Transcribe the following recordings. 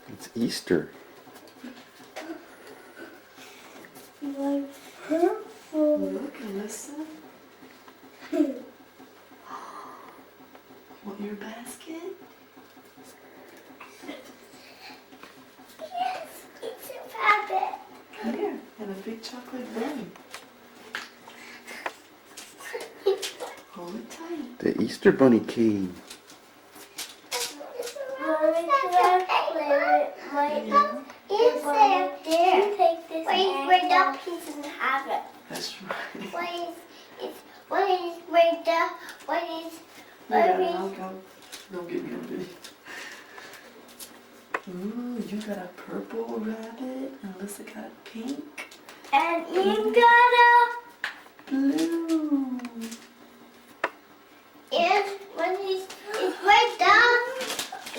It's Easter. Like purple. Look, Alyssa. Want your basket? Yes, it's a rabbit. Here, and a big chocolate bunny. Hold it tight. The Easter Bunny came. Where the pieces have it? That's right. What is I'll go. Don't get me on video. Ooh, you got a purple rabbit, and Alyssa got a pink. and you got Blue. is right down.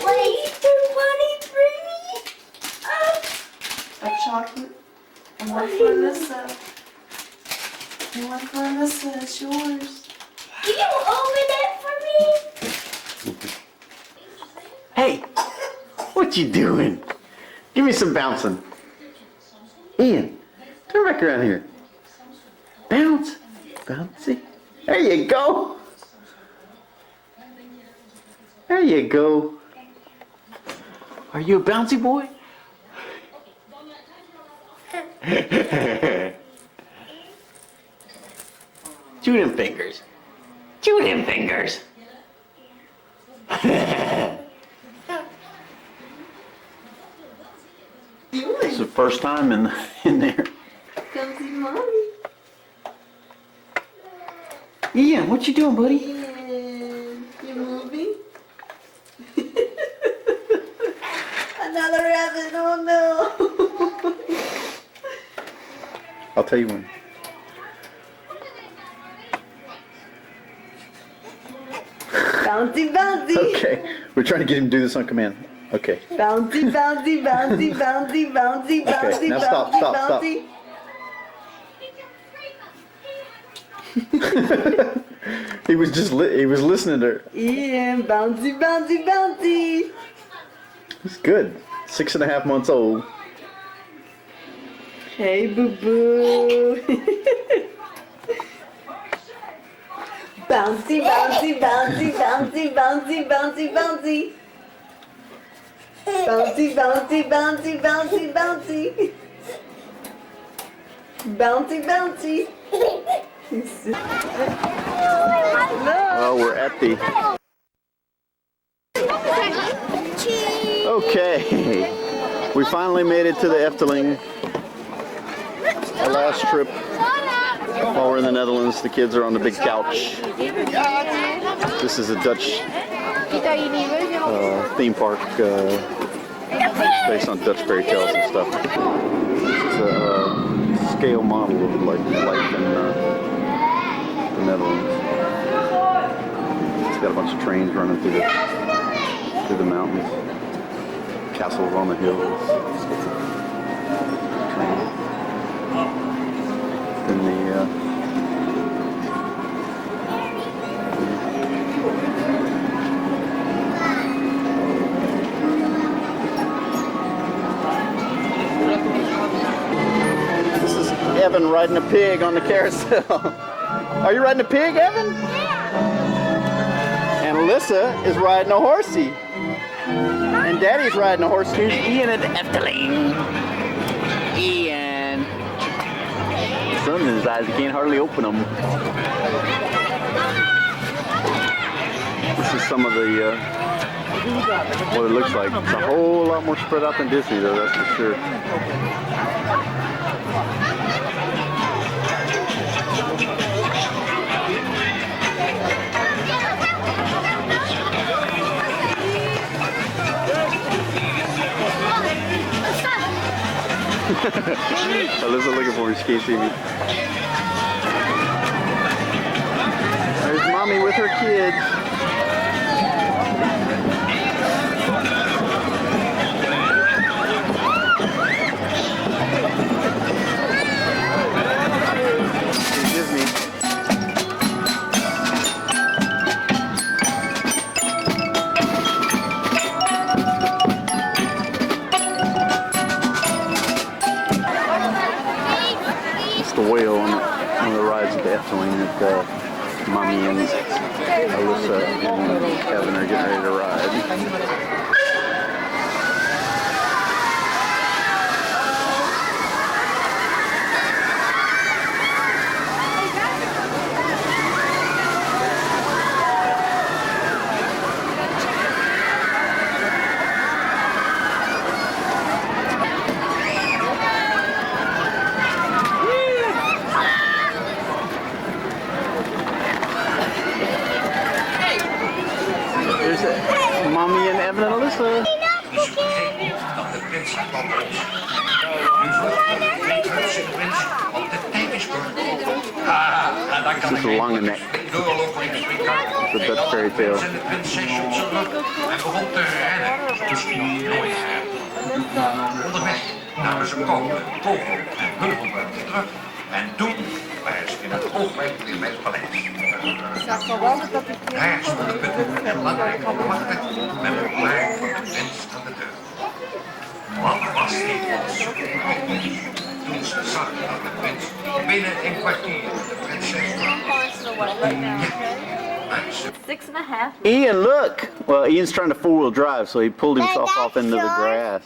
What is the bunny bringing? A chocolate. And one for Alyssa. And one for Alyssa. It's yours. Can you open it for me? Hey, what you doing? Give me some bouncing. Ian, come back around here. Bounce, bouncy. There you go. There you go. Are you a bouncy boy? Chew them fingers. Chew them fingers. It's the first time in there. Come see Mommy. Ian, what you doing, buddy? Ian, you moving? Another rabbit, oh no. I'll tell you when. Bouncy, bouncy. Okay, we're trying to get him to do this on command. Okay. Bouncy, bouncy, bouncy, bouncy, bouncy, bouncy, now stop, bouncy, stop, stop. bouncy. He was just he was listening to her. Ian, bouncy, bouncy, bouncy. He's good. 6.5 months old. Hey, boo boo. Bouncy, bouncy, bouncy, bouncy, bouncy, bouncy, bouncy. Bouncy, bouncy, bouncy, bouncy, bouncy. Bouncy, bouncy. Well, we're at the. Okay, we finally made it to the Efteling. Our last trip while we're in the Netherlands. The kids are on the big couch. This is a Dutch theme park based on Dutch fairy tales and stuff. This is a scale model of like life in the Netherlands. It's got a bunch of trains running through the mountains, castles on the hills. In the This is Evan riding a pig on the carousel. Are you riding a pig, Evan? Yeah. And Alyssa is riding a horsey. And Daddy's riding a horse. Here's Ian at the Efteling. Ian. Sun in his eyes, he can't hardly open them. This is some of the, what it looks like. It's a whole lot more spread out than Disney though, that's for sure. Alyssa looking for me, she can't see me. There's Mommy with her kids. Disney. Efteling that Mommy and Alyssa and Kevin are getting ready to ride. Mommy and Evan and Alyssa. This is Langenek. It's a Dutch fairy tale. En toen waren ze in het oogmerk weer bij het paleis. Daar stond de punt en belangrijk verwachten met een klaar voor de prins aan de deur. Wat was dit? Toen ze zag dat de prins binnen een kwartier de prinses was. Ian, look! Well, Ian's trying to four-wheel drive, so he pulled himself off into the grass.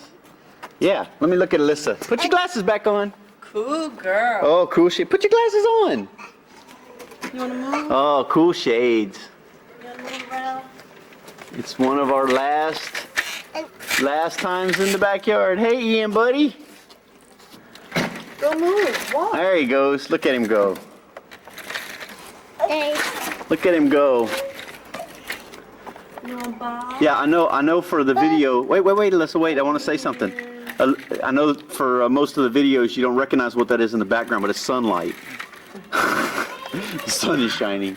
Yeah, let me look at Alyssa. Put your glasses back on. Cool girl. Oh, cool shade. Put your glasses on. You want to move? Oh, cool shades. You want to move around? It's one of our last times in the backyard. Hey, Ian, buddy. Go move. Walk. There he goes. Look at him go. Hey. Look at him go. You want Bob? Yeah, I know for the video. Wait, Alyssa, wait. I want to say something. I know for most of the videos you don't recognize what that is in the background, but it's sunlight. The sun is shining.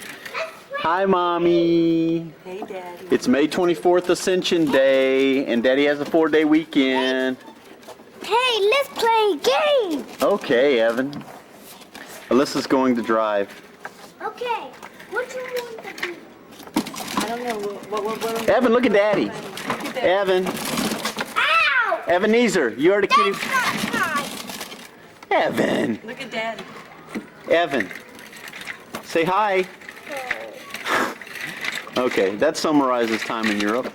Hi, Mommy. Hey, Daddy. It's May 24th, Ascension Day, and Daddy has a 4-day weekend. Hey, let's play a game. Okay, Evan. Alyssa's going to drive. Okay. What do you want to do? I don't know. What Evan, look at Daddy. Look at Daddy. Evan. Ow! Ebenezer, you are the kitty. That's not mine. Evan. Look at Daddy. Evan. Say hi. Okay, that summarizes time in Europe.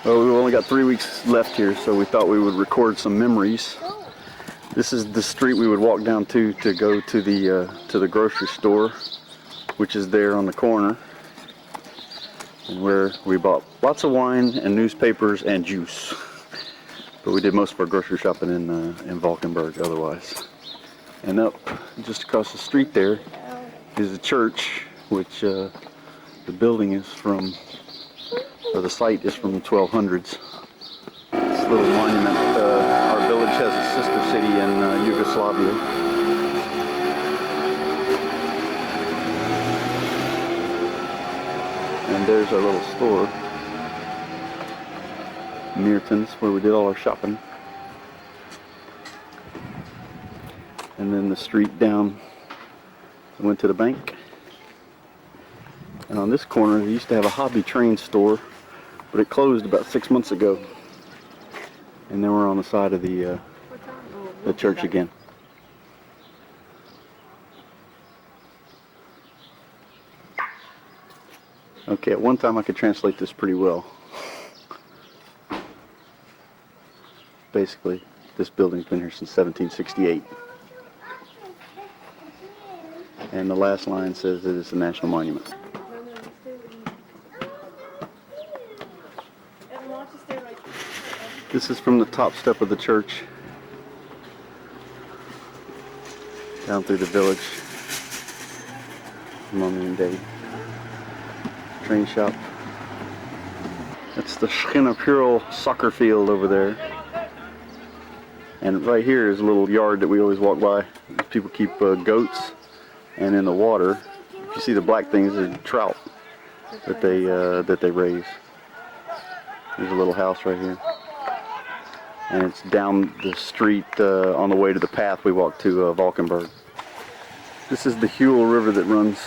Well, we've only got 3 weeks left here, so we thought we would record some memories. This is the street we would walk down to go to the grocery store, which is there on the corner, and where we bought lots of wine and newspapers and juice. But we did most of our grocery shopping in Valkenburg otherwise. And up just across the street there is a church, which the building is from, or the site is from the 1200s. This little monument, our village has a sister city in Yugoslavia. And there's our little store, Meertens, where we did all our shopping. And then the street down, I went to the bank. And on this corner, they used to have a hobby train store, but it closed about 6 months ago. And then we're on the side of the church again. Okay, at one time I could translate this pretty well. Basically, this building's been here since 1768. And the last line says it is a national monument. This is from the top step of the church down through the village. Mommy and Daddy. Train shop. That's the Schinapural soccer field over there. And right here is a little yard that we always walk by. People keep goats, and in the water, if you see the black things, they're trout that they raise. There's a little house right here. And it's down the street on the way to the path we walked to Valkenburg. This is the Huel River that runs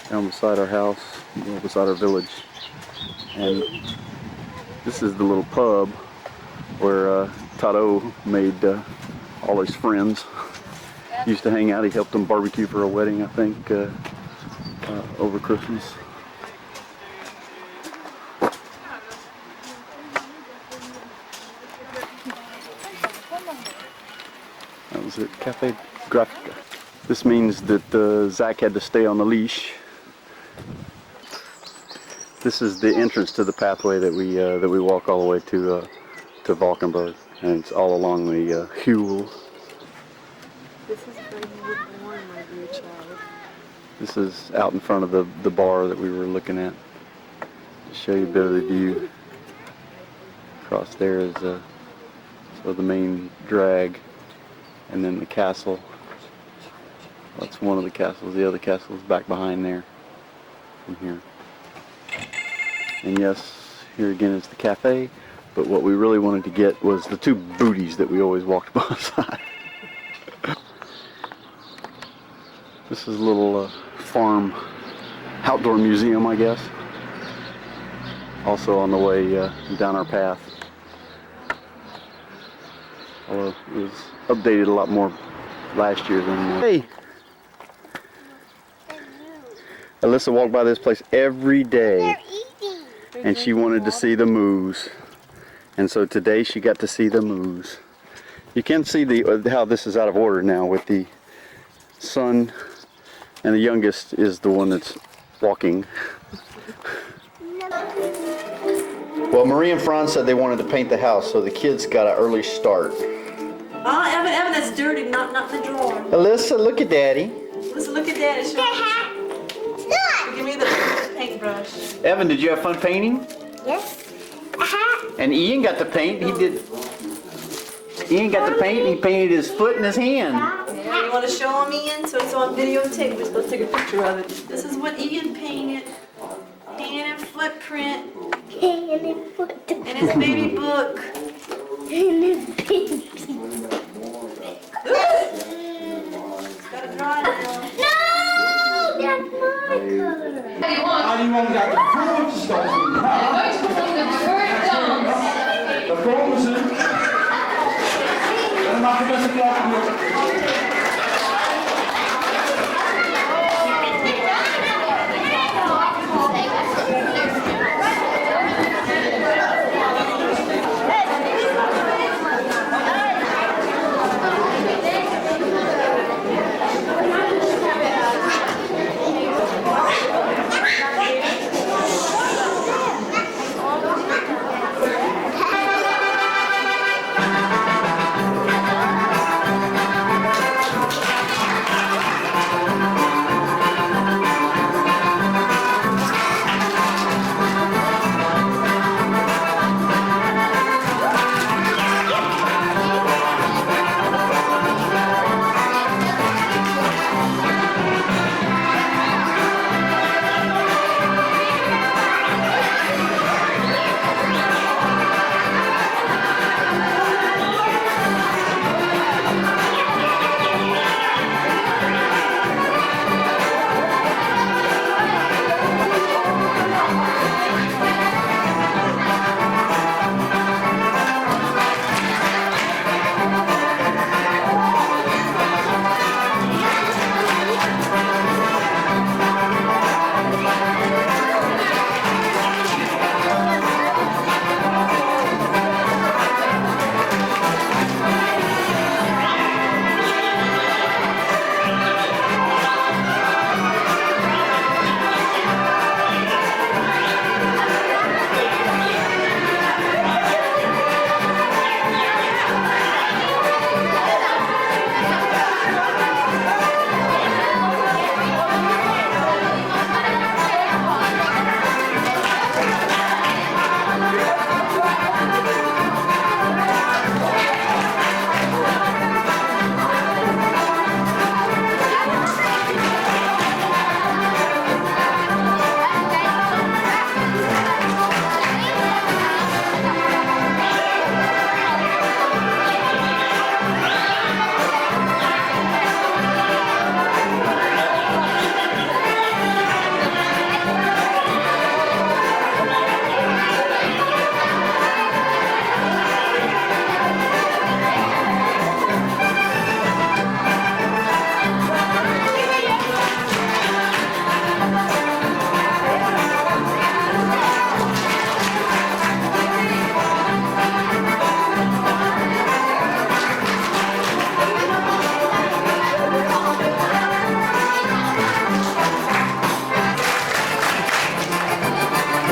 down beside our house, beside our village. And this is the little pub where Tado made all his friends. used to hang out. He helped them barbecue for a wedding, I think, over Christmas. That was it, Cafe Grafica. This means that Zach had to stay on the leash. This is the entrance to the pathway that we walk all the way to Valkenburg, and it's all along the Huel. This is where you were born, my dear child. This is out in front of the bar that we were looking at. To show you a bit of the view. Across there is so the main drag, and then the castle. That's one of the castles. The other castle is back behind there. From here. And yes, here again is the cafe. But what we really wanted to get was the two booties that we always walked beside. This is a little farm outdoor museum, I guess. Also on the way down our path. Although it was updated a lot more last year than... Hey! Alyssa walked by this place every day. And she wanted to see the moose. And so today she got to see the moose. You can see how this is out of order now with the son, and the youngest is the one that's walking. Well, Marie and Franz said they wanted to paint the house, so the kids got an early start. Oh, Evan, that's dirty, not the drawer. Alyssa, look at Daddy. Listen, look at Daddy. Give me the paintbrush. Evan, did you have fun painting? Yes. And Ian got to paint. Ian got to paint, and he painted his foot and his hand. Yeah, you want to show them, Ian? So it's on videotape. We're supposed to take a picture of it. This is what Ian painted. Hand and footprint. And his baby book. Gotta dry now. No! That's my color. Anyone got the food stuff? Daar komen ze. En dan mag je best een klap doen.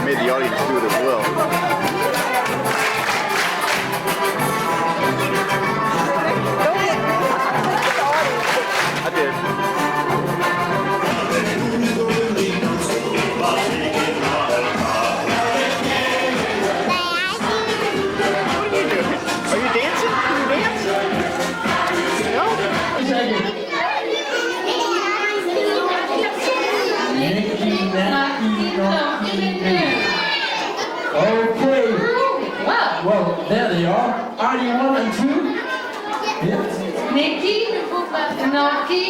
made the audience do it as well. I did. Are you dancing? Can you dance? No? Okay. Well, there they are. ID1 and 2. Yes. Nikki, Noki.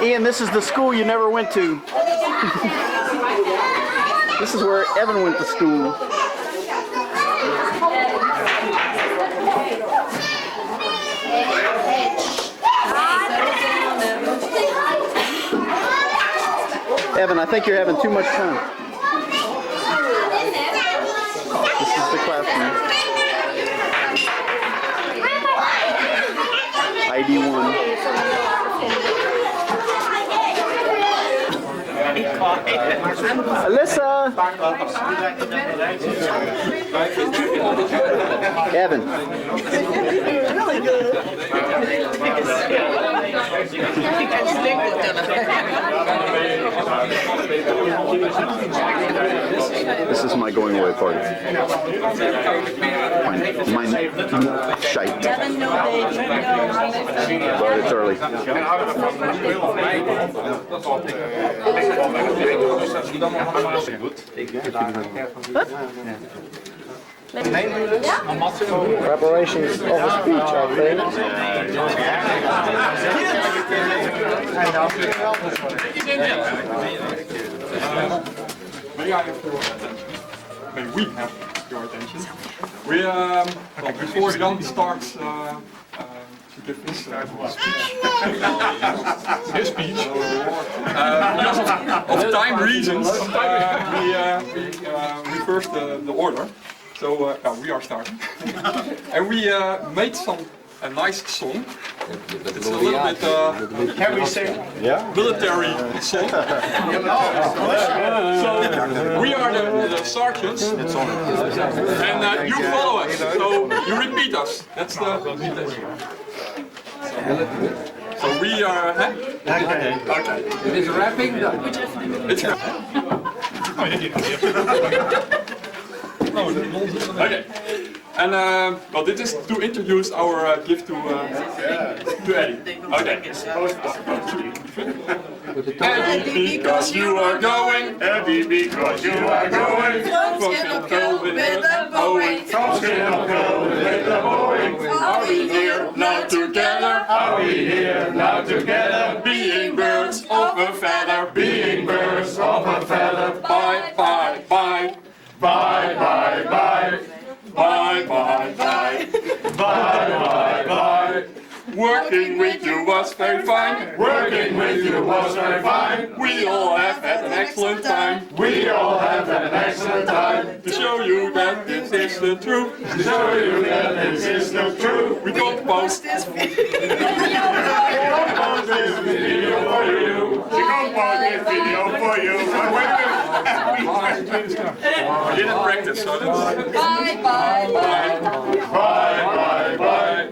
Ian, this is the school you never went to. This is where Evan went to school. Evan, I think you're having too much fun. This is the classroom. ID1. Alyssa! Evan. This is my going away party. Mine shite. Evan, no baby, no. But it's early. Preparations of a speech, I think. May we have your attention? We, well, before Jan starts to give his speech, because of time reasons, we reversed the order. So we are starting, and we made a nice song. It's a little bit can we say military song. So we are the sergeants, and you follow us. So you repeat us. That's the invitation. So we are. Okay. It is rapping. It's. Okay. And well, this is to introduce our gift to Eddie. Okay. Eddie, because you are going. Eddie, because you are going. From Schiphol with the Boeing. From Schiphol with the Boeing. Are we here now together? Are we here now together? Being birds of a feather. Being birds of a feather. Bye, bye, bye. Bye, bye, bye. Bye, bye, bye. Bye, bye, bye. Working with you was very fine. Working with you was very fine. We all have had an excellent time. We all have had an excellent time. To show you that this is the truth. To show you that this is the truth. We don't post this video for you. We don't post this video for you. We don't post this video for you. We didn't practice, so that's... Bye, bye, bye. Bye, bye, bye.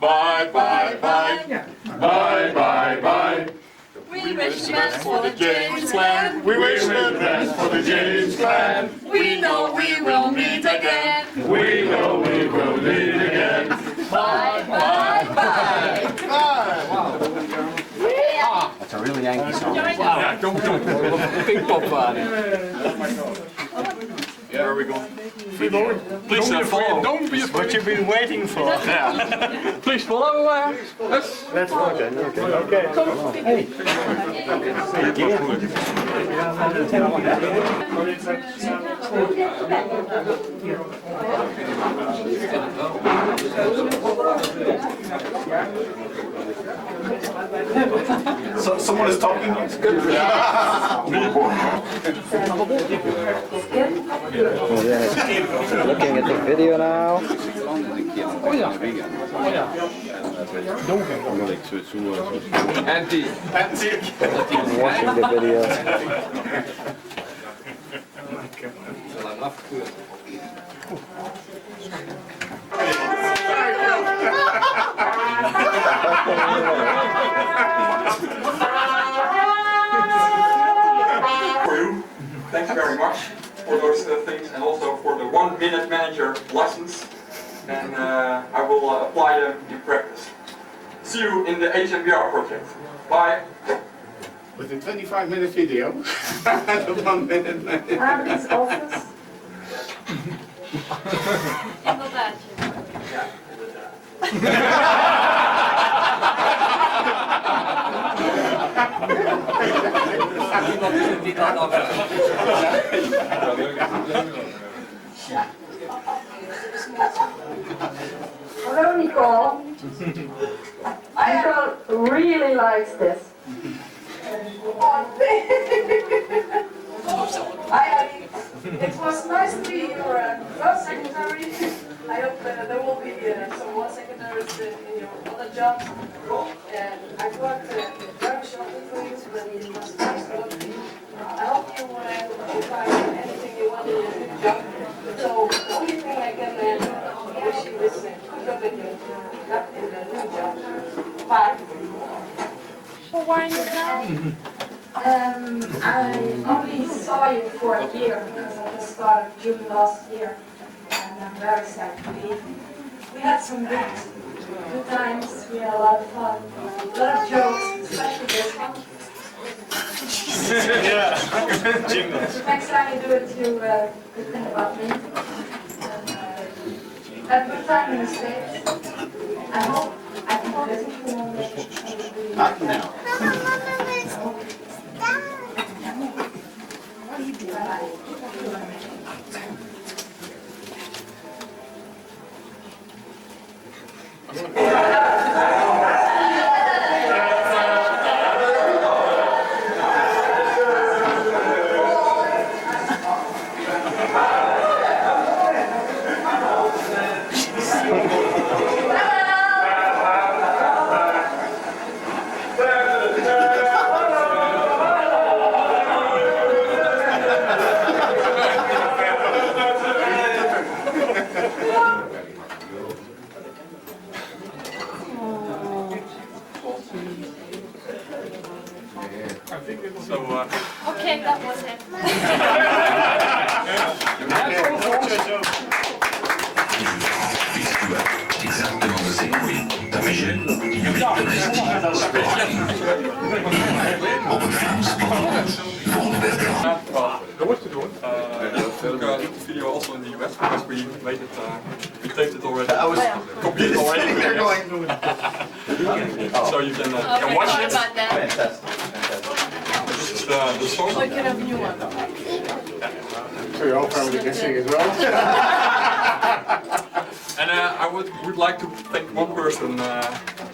Bye, bye, bye. Bye, bye, bye. We wish the best for the James clan. We wish the best for the James clan. We know we will meet again. We know we will meet again. Bye, bye, bye. Bye. That's a really Yankee song. Yeah, don't. Big pop party. Where are we going? Please follow. Don't be afraid. What you've been waiting for. Yeah. Please follow us. Let's walk then. Okay. Hey. So someone is talking. It's good. Looking at the video now. Andy. Watching the video. For you, thank you very much for those things, and also for the 1 minute manager lessons. And I will apply them in practice. See you in the HMBR project. Bye. With a 25-minute video. And a 1 minute manager. Abby's office. Hello, Nicole. Nicole really likes this. Hi, Abby. It was nice to be your first secretary. I hope there will be some more secretaries in your other jobs. And I worked very shortly for you, but it was nice to work with you. I hope I only saw you for a year because at the start of June last year, and I'm very sad to leave. We had some good times, we had a lot of fun, a lot of jokes, especially this one. Next time you do it, you could think about me. Have a good time in the States. I hope I can visit you one day. Not now. Okay, that was it. Exactement de ces bruits. Ta mégène, numérique domestique, There was to do it. We got the video also in the US because we made it, we taped it already. I was copied it already. So you can watch it. About that. This is the song. Oh, you can have a new one. So your whole family can sing as well. And I would like to thank one person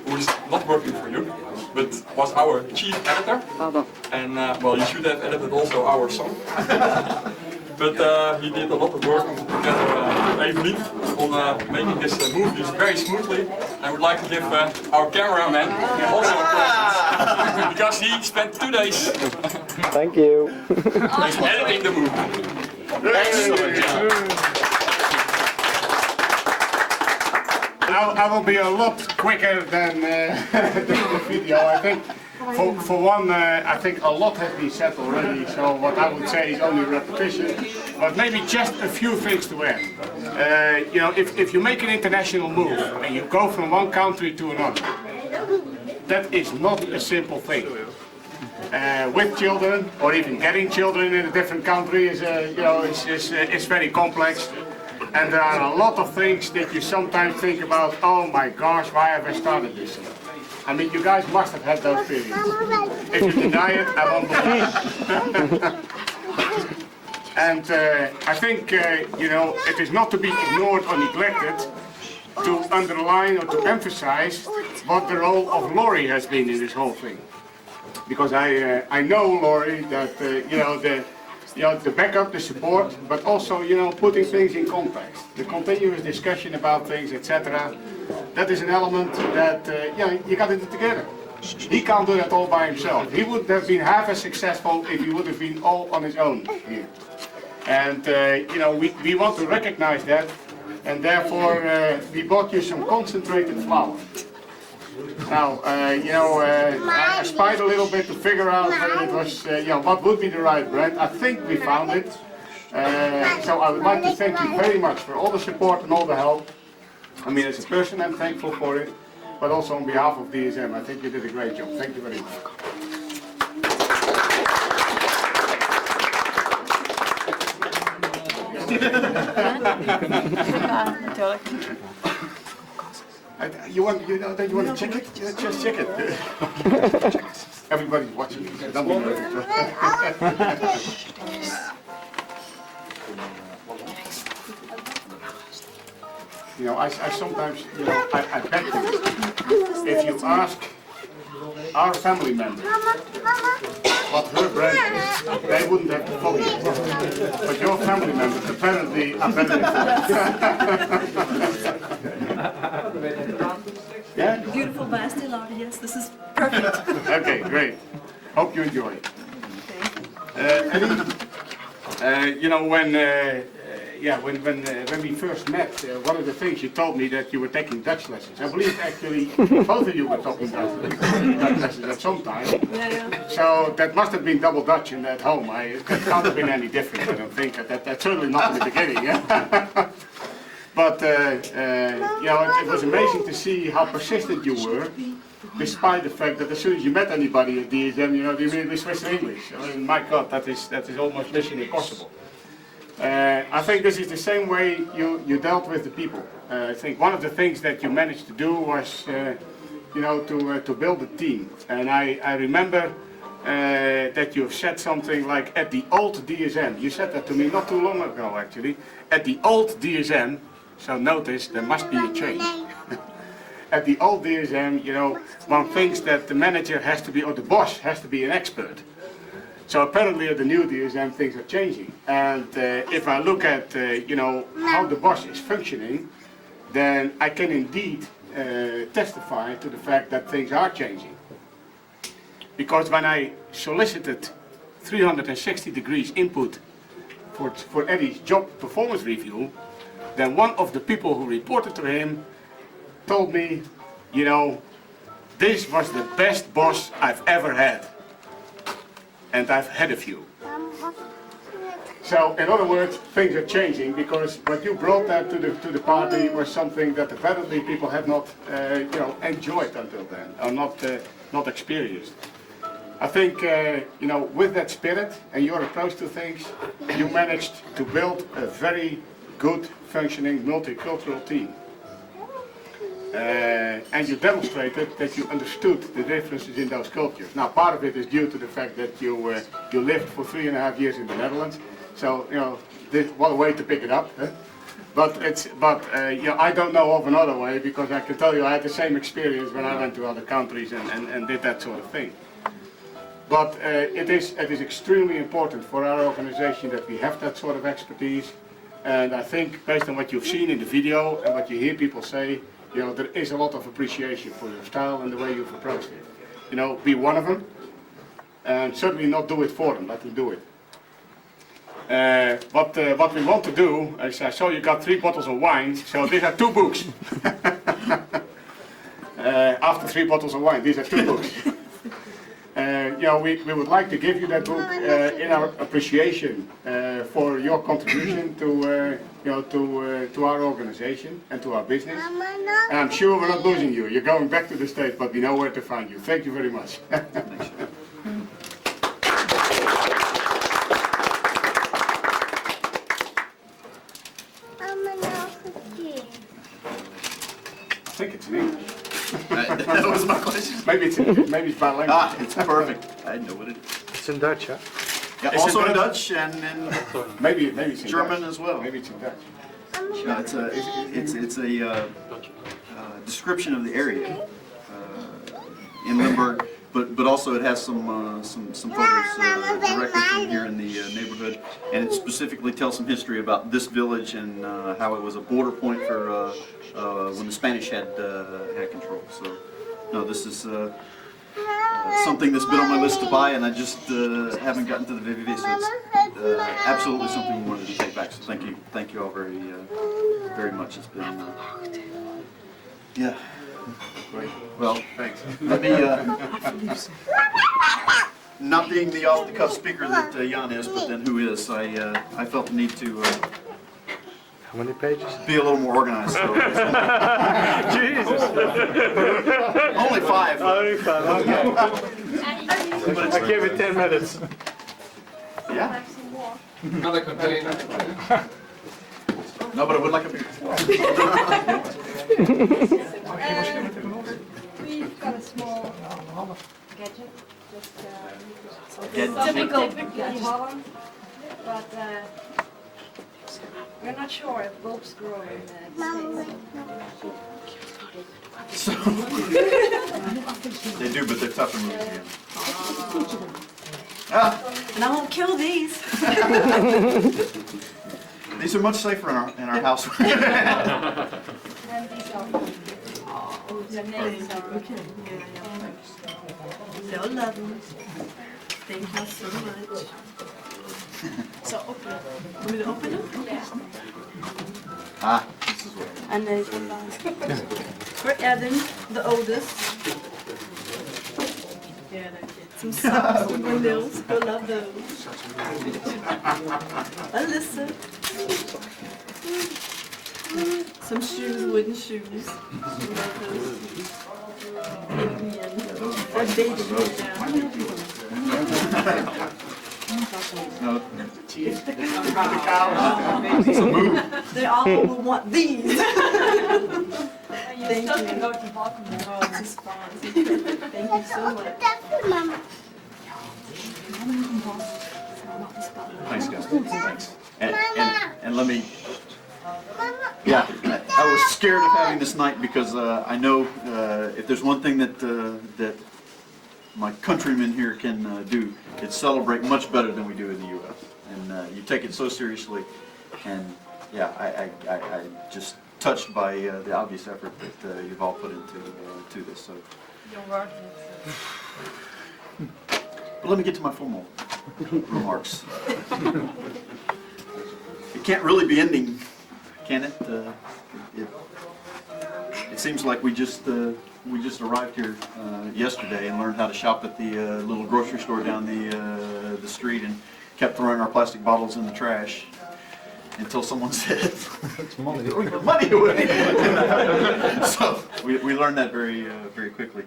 who is not working for you, but was our chief editor. And well, you should have edited also our song. But he did a lot of work together with Evelien on making this movie very smoothly. I would like to give our cameraman also a present because he spent 2 days Thank you. editing the movie. Excellent job. I will be a lot quicker than the video. I think for one, I think a lot has been said already. So what I would say is only repetition, but maybe just a few things to add. You know, if you make an international move and you go from one country to another, that is not a simple thing. With children, or even getting children in a different country is, you know, it's very complex. And there are a lot of things that you sometimes think about, oh my gosh, why have I started this? I mean, you guys must have had those periods. If you deny it, I won't believe it. And I think, you know, it is not to be ignored or neglected to underline or to emphasize what the role of Laurie has been in this whole thing. Because I know, Laurie, that, you know, the backup, the support, but also, you know, putting things in context. The continuous discussion about things, etc. That is an element that, you know, you got to do together. He can't do that all by himself. He wouldn't have been half as successful if he would have been all on his own here. And, you know, we want to recognize that, and therefore we bought you some concentrated flour. Now, you know, I spied a little bit to figure out whether it was, you know, what would be the right brand. I think we found it. So I would like to thank you very much for all the support and all the help. I mean, as a person, I'm thankful for it, but also on behalf of DSM, I think you did a great job. Thank you very much. You want to check it? Just check it. Everybody's watching. Don't be nervous. You know, I sometimes, you know, I bet you, if you ask our family members what her brand is, they wouldn't have to follow it. But your family members apparently are better informed. Yeah? Beautiful Bastille Lager, yes, this is perfect. Okay, great. Hope you enjoy it. You know, when yeah, when we first met, one of the things you told me that you were taking Dutch lessons. I believe actually both of you were taking Dutch lessons at some time. So that must have been double Dutch in that home. It can't have been any different, I don't think. That's certainly not in the beginning. Yeah? But you know, it was amazing to see how persistent you were, despite the fact that as soon as you met anybody at DSM, you know, they immediately switched to English. I mean, my God, that is almost mission impossible. I think this is the same way you dealt with the people. I think one of the things that you managed to do was, you know, to build a team. And I remember that you have said something like, at the old DSM. You said that to me not too long ago, actually. At the old DSM, so notice there must be a change. At the old DSM, you know, one thinks that the manager has to be, or the boss has to be an expert. So apparently at the new DSM things are changing. And if I look at, you know, how the boss is functioning, then I can indeed testify to the fact that things are changing. Because when I solicited 360 degrees input for Eddie's job performance review, then one of the people who reported to him told me, you know, this was the best boss I've ever had. And I've had a few. So, in other words, things are changing because what you brought that to the party was something that apparently people had not, you know, enjoyed until then, or not experienced. I think, you know, with that spirit and your approach to things, you managed to build a very good, functioning, multicultural team. And you demonstrated that you understood the differences in those cultures. Now, part of it is due to the fact that you lived for 3.5 years in the Netherlands. So, you know, what a way to pick it up. Huh? But you know, I don't know of another way because I can tell you I had the same experience when I went to other countries and did that sort of thing. But it is extremely important for our organization that we have that sort of expertise. And I think, based on what you've seen in the video and what you hear people say, you know, there is a lot of appreciation for your style and the way you've approached it. You know, be one of them, and certainly not do it for them, let them do it. What we want to do, as I saw you got 3 bottles of wine, so these are 2 books. After 3 bottles of wine, these are 2 books. You know, we would like to give you that book in our appreciation for your contribution to, you know, to our organization and to our business. And I'm sure we're not losing you. You're going back to the States, but we know where to find you. Thank you very much. I think it's in English. That was my question. Maybe it's bilingual. Ah, it's perfect. I know what it is. It's in Dutch, huh? Yeah, It's also in in Dutch and in maybe it's in German Dutch. as well. Maybe it's in Dutch. Yeah, it's a description of the area in Limburg, but also it has some photos directly from here in the neighborhood, and it specifically tells some history about this village and how it was a border point for when the Spanish had control. So, no, this is something that's been on my list to buy, and I just haven't gotten to the VVV, so it's absolutely something we wanted to take back. So thank you all very much. It's been yeah. Great. Well, Thanks. let me not being the off-the-cuff speaker that Jan is, but then who is, I felt the need to How many pages? be a little more organized. So Jesus! only 5. Only 5, okay. I gave it 10 minutes. Yeah. Another container. No, but I would like a bigger. We've got a small gadget, just Typical. Holland, but we're not sure if bulbs grow in the States. They do, but they're tough to move again. And I won't kill these. These are much safer in our house. And these are the names are So lovely. Thank you so much. So open it. Want me to open it? yeah. Ah, this is what. And there's the last. For Evan, the oldest. Yeah, some socks with windows. You'll love those. Alyssa. Some shoes, wooden shoes. You'll love those. Amen. That baby down. No. They all will want these. Thank you. Oh, it's just fun. Thank you so much. Mama. Thanks, guys. Thanks. And let me. Yeah, I was scared of having this night because I know if there's one thing that that my countrymen here can do, it's celebrate much better than we do in the U.S. And you take it so seriously, and yeah, I just touched by the obvious effort that you've all put into to this. So. But let me get to my formal remarks. It can't really be ending, can it? It seems like we just arrived here yesterday and learned how to shop at the little grocery store down the street and kept throwing our plastic bottles in the trash until someone said, "Throw your money away." So we learned that very quickly.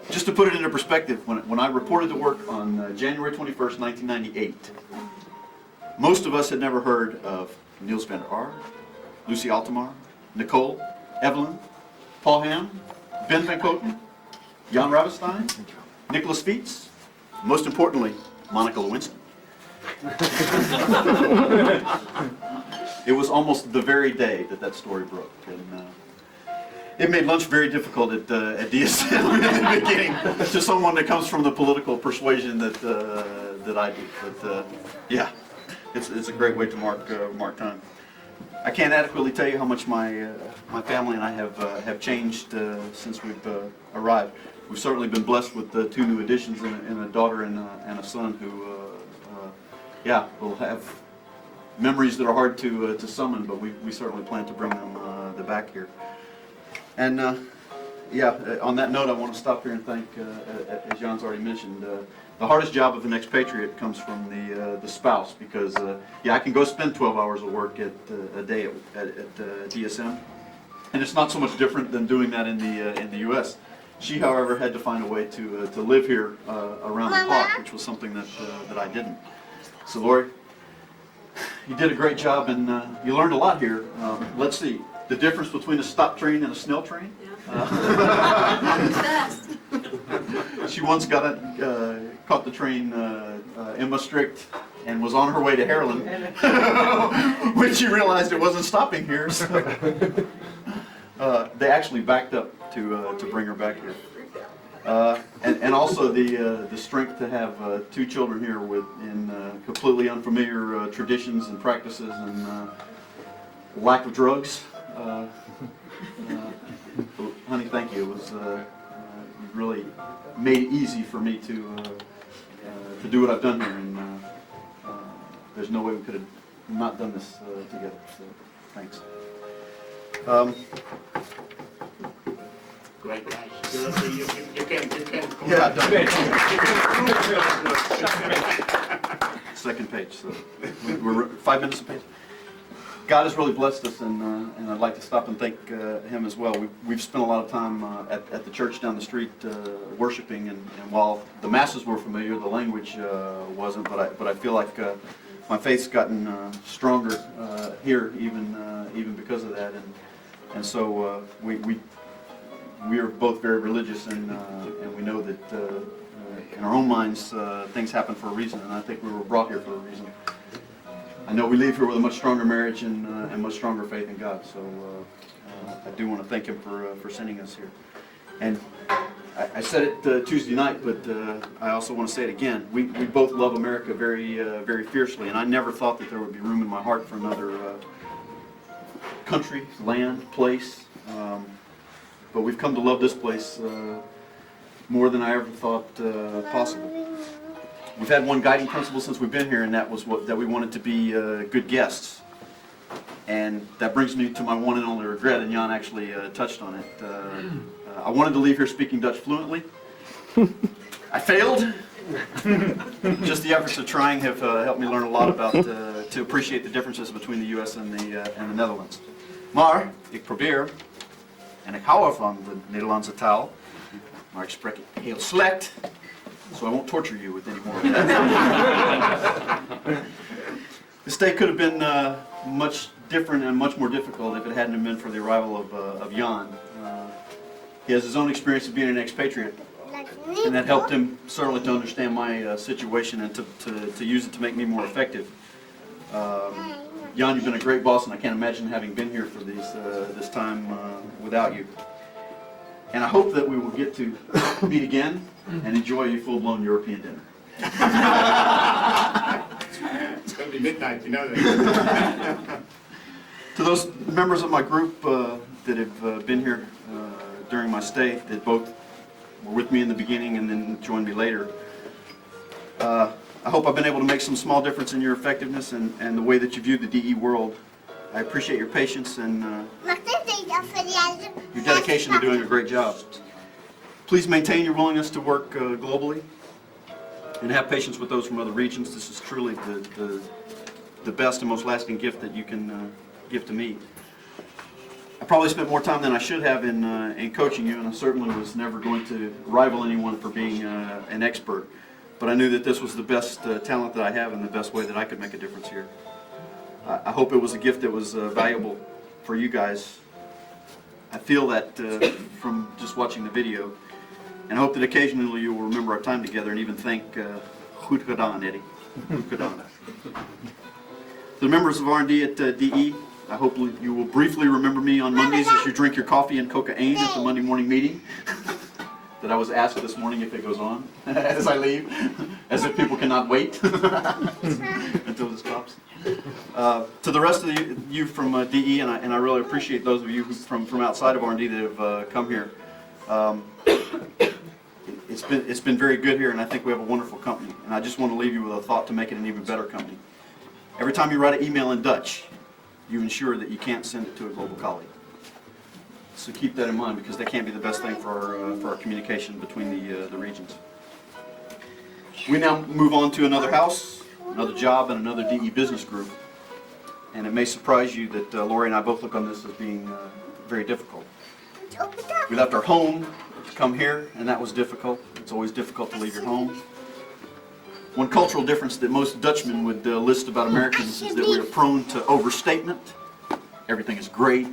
Just to put it into perspective, when I reported to work on January 21st, 1998, most of us had never heard of Niels van der Aar, Lucy Altamar, Nicole, Evelyn, Paul Ham, Ben Van Koten, Jan Ravenstein, Nicholas Fietz, most importantly, Monica Lewinsky. It was almost the very day that story broke, and it made lunch very difficult at DSM in the beginning to someone that comes from the political persuasion that I do. But yeah, it's a great way to mark time. I can't adequately tell you how much my family and I have changed since we've arrived. We've certainly been blessed with 2 new additions and a daughter and a son who, yeah, will have memories that are hard to summon, but we certainly plan to bring them back here. And yeah, on that note, I want to stop here and thank, as Jan's already mentioned, the hardest job of an expatriate comes from the spouse, because yeah, I can go spend 12 hours of work a day at DSM, and it's not so much different than doing that in the U.S. She, however, had to find a way to live here around the clock, which was something that I didn't. So, Lori, you did a great job, and you learned a lot here. Let's see, the difference between a stop train and a snail train. She once caught the train in Maastricht and was on her way to Haarlem when she realized it wasn't stopping here. So they actually backed up to bring her back here. And also the strength to have 2 children here in completely unfamiliar traditions and practices and lack of drugs. Honey, thank you. It was really made it easy for me to do what I've done here, and there's no way we could have not done this together. So, thanks. Great, guys. You can. Yeah, second page. So we're 5 minutes a page. God has really blessed us, and I'd like to stop and thank Him as well. We've spent a lot of time at the church down the street worshiping, and while the masses were familiar, the language wasn't. But I feel like my faith's gotten stronger here, even because of that. And so we are both very religious, and we know that in our own minds things happen for a reason, and I think we were brought here for a reason. I know we leave here with a much stronger marriage and much stronger faith in God. So I do want to thank Him for sending us here. And I said it Tuesday night, but I also want to say it again. We both love America very fiercely, and I never thought that there would be room in my heart for another country, land, place. But we've come to love this place more than I ever thought possible. We've had one guiding principle since we've been here, and that was that we wanted to be good guests. And that brings me to my one and only regret, and Jan actually touched on it. I wanted to leave here speaking Dutch fluently. I failed. Just the efforts of trying have helped me learn a lot about to appreciate the differences between the U.S. and the Netherlands. Maar ik probeer, en ik hou ervan de Nederlandse taal, maar ik spreek het heel slecht, so I won't torture you with any more of that. This day could have been much different and much more difficult if it hadn't been for the arrival of Jan. He has his own experience of being an expatriate, and that helped him certainly to understand my situation and to use it to make me more effective. Jan, you've been a great boss, and I can't imagine having been here for this time without you. And I hope that we will get to meet again and enjoy a full-blown European dinner. It's going to be midnight, you know that. To those members of my group that have been here during my stay, that both were with me in the beginning and then joined me later, I hope I've been able to make some small difference in your effectiveness and the way that you view the DE world. I appreciate your patience and your dedication to doing a great job. Please maintain your willingness to work globally and have patience with those from other regions. This is truly the best and most lasting gift that you can give to me. I probably spent more time than I should have in coaching you, and I certainly was never going to rival anyone for being an expert. But I knew that this was the best talent that I have and the best way that I could make a difference here. I hope it was a gift that was valuable for you guys. I feel that from just watching the video. And I hope that occasionally you will remember our time together and even think, goed gedaan, Eddie. Goed gedaan. The members of R&D at DE, I hope you will briefly remember me on Mondays as you drink your coffee and cocaine at the Monday morning meeting. That I was asked this morning if it goes on as I leave, as if people cannot wait until this stops. To the rest of you from DE, and I really appreciate those of you from outside of R&D that have come here. It's been very good here, and I think we have a wonderful company. And I just want to leave you with a thought to make it an even better company. Every time you write an email in Dutch, you ensure that you can't send it to a global colleague. So keep that in mind, because that can't be the best thing for our communication between the regions. We now move on to another house, another job, and another DE business group. And it may surprise you that Lori and I both look on this as being very difficult. We left our home to come here, and that was difficult. It's always difficult to leave your home. One cultural difference that most Dutchmen would list about Americans is that we are prone to overstatement. Everything is great,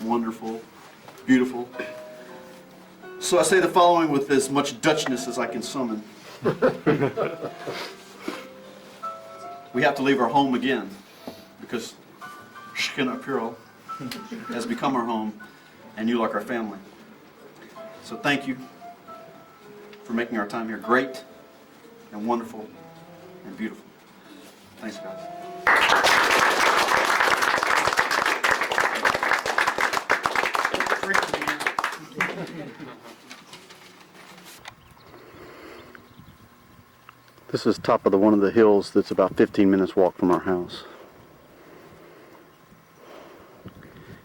wonderful, beautiful. So I say the following with as much Dutchness as I can summon. We have to leave our home again, because Schinnapuro has become our home, and you like our family. So thank you for making our time here great and wonderful and beautiful. Thanks, guys. This is top of one of the hills that's about 15 minutes walk from our house.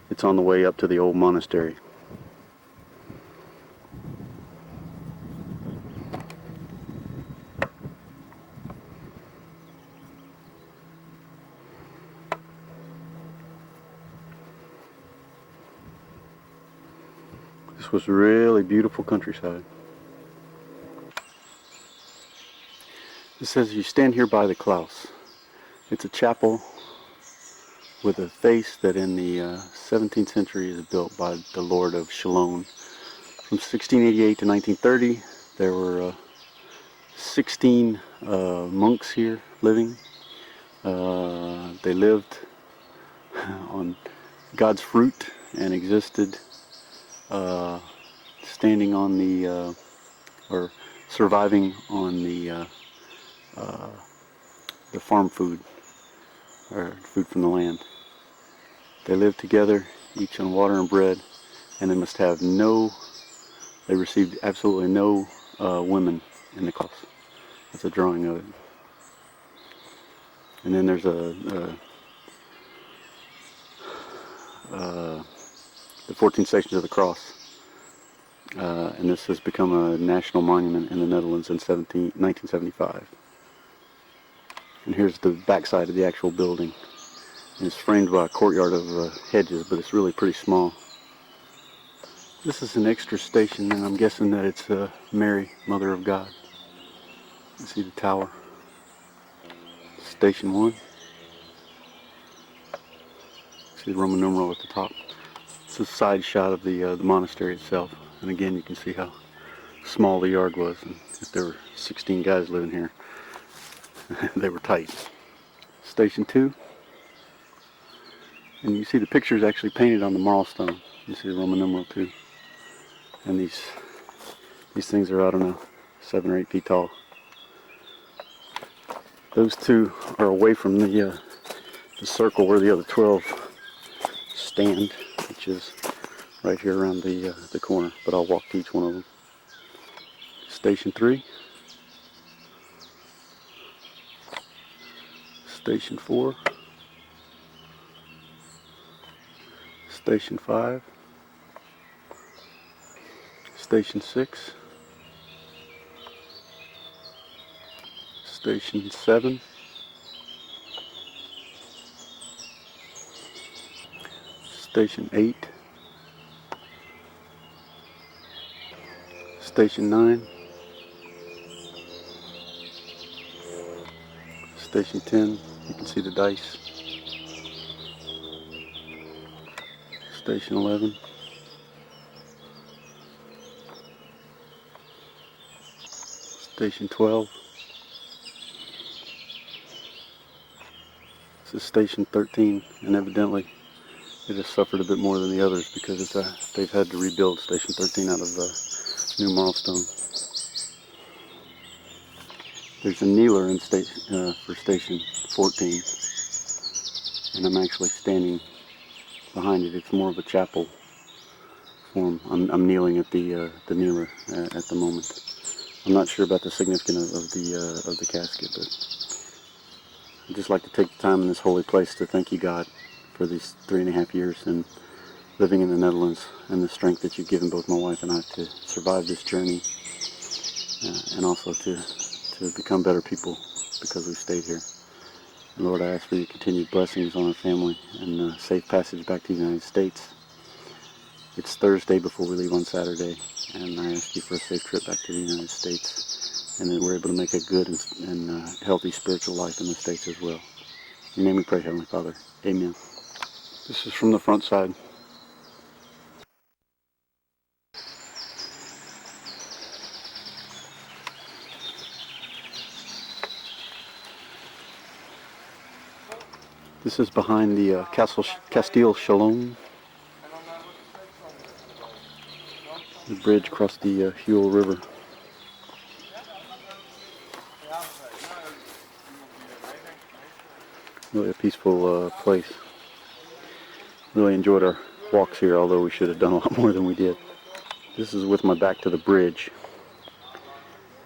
It's on the way up to the old monastery. This was really beautiful countryside. It says you stand here by the Klaus. It's a chapel with a face that in the 17th century is built by the Lord of Chalon. From 1688 to 1930, there were 16 monks here living. They lived on God's fruit and existed standing on the, or surviving on the farm food, or food from the land. They lived together, each on water and bread, and they must have they received absolutely no women in the class. That's a drawing of it. And then there's the 14 Stations of the Cross. And this has become a national monument in the Netherlands in 1975. And here's the backside of the actual building. And it's framed by a courtyard of hedges, but it's really pretty small. This is an extra station, and I'm guessing that it's Mary, Mother of God. You see the tower. Station 1. See the Roman numeral at the top. It's a side shot of the monastery itself. And again, you can see how small the yard was. And if there were 16 guys living here, they were tight. Station 2. And you see the pictures actually painted on the marl stone. You see the Roman numeral 2. And these things are, I don't know, 7 or 8 feet tall. Those two are away from the circle where the other 12 stand, which is right here around the corner. But I'll walk to each one of them. Station 3. Station 4. Station 5. Station 6. Station 7. Station 8. Station 9. Station 10. You can see the dice. Station 11. Station 12. This is Station 13, and evidently it has suffered a bit more than the others because it's they've had to rebuild Station 13 out of new marl stone. There's a kneeler in for Station 14, and I'm actually standing behind it. It's more of a chapel form. I'm kneeling at the kneeler at the moment. I'm not sure about the significance of the casket, but I'd just like to take the time in this holy place to thank you, God, for these 3.5 years and living in the Netherlands and the strength that you've given both my wife and I to survive this journey and also to become better people because we've stayed here. And Lord, I ask for your continued blessings on our family and safe passage back to the United States. It's Thursday before we leave on Saturday, and I ask you for a safe trip back to the United States, and that we're able to make a good and healthy spiritual life in the States as well. In your name we pray, Heavenly Father. Amen. This is from the front side. This is behind the Castile Chalon. The bridge across the Huel River. Really a peaceful place. Really enjoyed our walks here, although we should have done a lot more than we did. This is with my back to the bridge.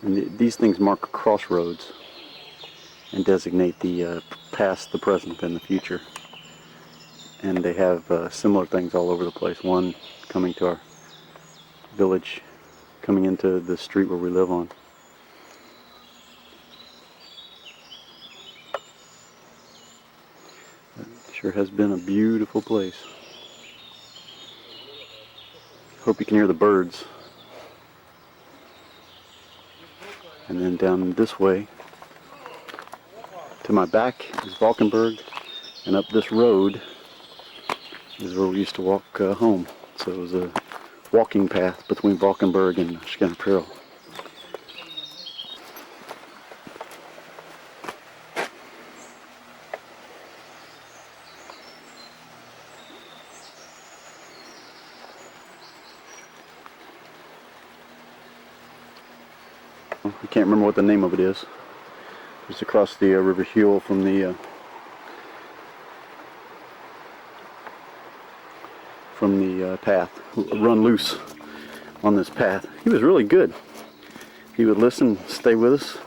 And these things mark crossroads and designate the past, the present, and the future. And they have similar things all over the place. One coming to our village, coming into the street where we live on. It sure has been a beautiful place. Hope you can hear the birds. And then down this way, to my back is Valkenburg, and up this road is where we used to walk home. So it was a walking path between Valkenburg and Scherpenheuvel. I can't remember what the name of it is. It's across the River Huel from the path. Run loose on this path. He was really good. He would listen, stay with us,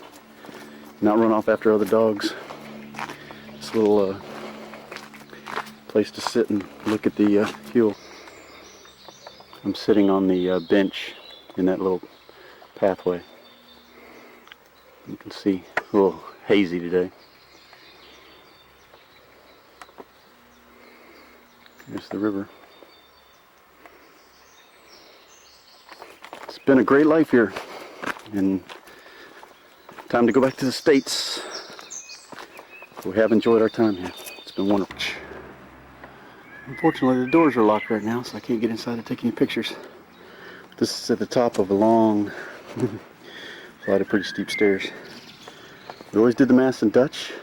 not run off after other dogs. This little place to sit and look at the hill. I'm sitting on the bench in that little pathway. You can see a little hazy today. There's the river. It's been a great life here, and time to go back to the States. We have enjoyed our time here. It's been wonderful. Unfortunately, the doors are locked right now, so I can't get inside to take any pictures. This is at the top of a long flight of pretty steep stairs. We always did the Mass in Dutch.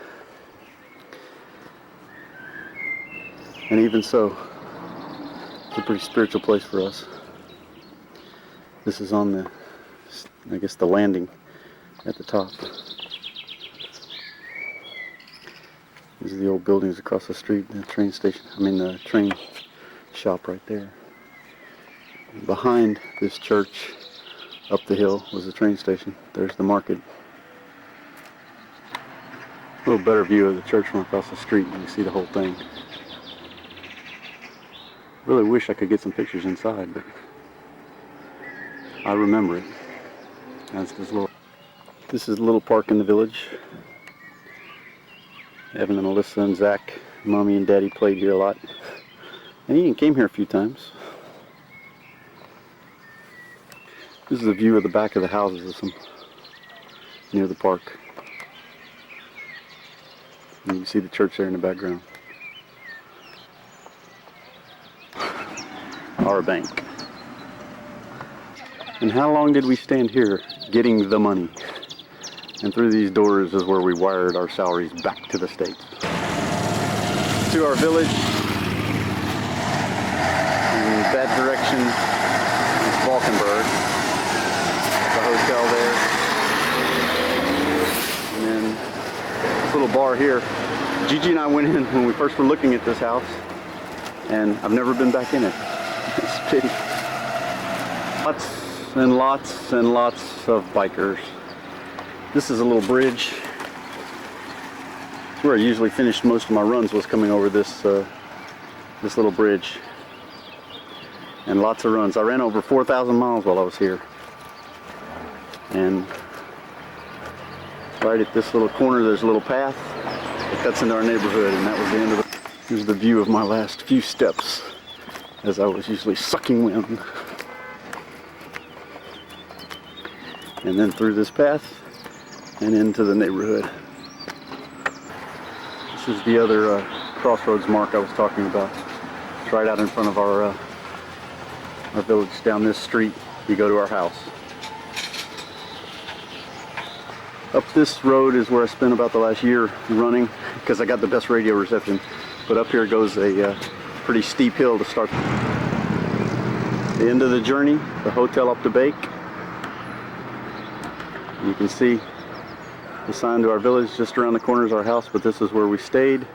And even so, it's a pretty spiritual place for us. This is on the, I guess, the landing at the top. These are the old buildings across the street, the train station, the train shop right there. Behind this church, up the hill, was the train station. There's the market. A little better view of the church from across the street, and you see the whole thing. Really wish I could get some pictures inside, but I remember it. This is a little park in the village. Evan and Alyssa and Zach, Mommy and Daddy played here a lot. And Ian came here a few times. This is a view of the back of the houses near the park. And you can see the church there in the background. Our bank. And how long did we stand here getting the money? And through these doors is where we wired our salaries back to the States. To our village. In that direction is Valkenburg. The hotel there. And then this little bar here. Gigi and I went in when we first were looking at this house. And I've never been back in it. It's a pity. Lots and lots and lots of bikers. This is a little bridge. It's where I usually finished most of my runs, was coming over this this little bridge. And lots of runs. I ran over 4,000 miles while I was here. And right at this little corner there's a little path that cuts into our neighborhood, and that was the end of it. Here's the view of my last few steps as I was usually sucking wind. And then through this path and into the neighborhood. This is the other crossroads mark I was talking about. It's right out in front of our village. Down this street, you go to our house. Up this road is where I spent about the last year running, because I got the best radio reception. But up here goes a pretty steep hill to start. The end of the journey, the Hotel Op de Beek. You can see the sign to our village. Just around the corner is our house, but this is where we stayed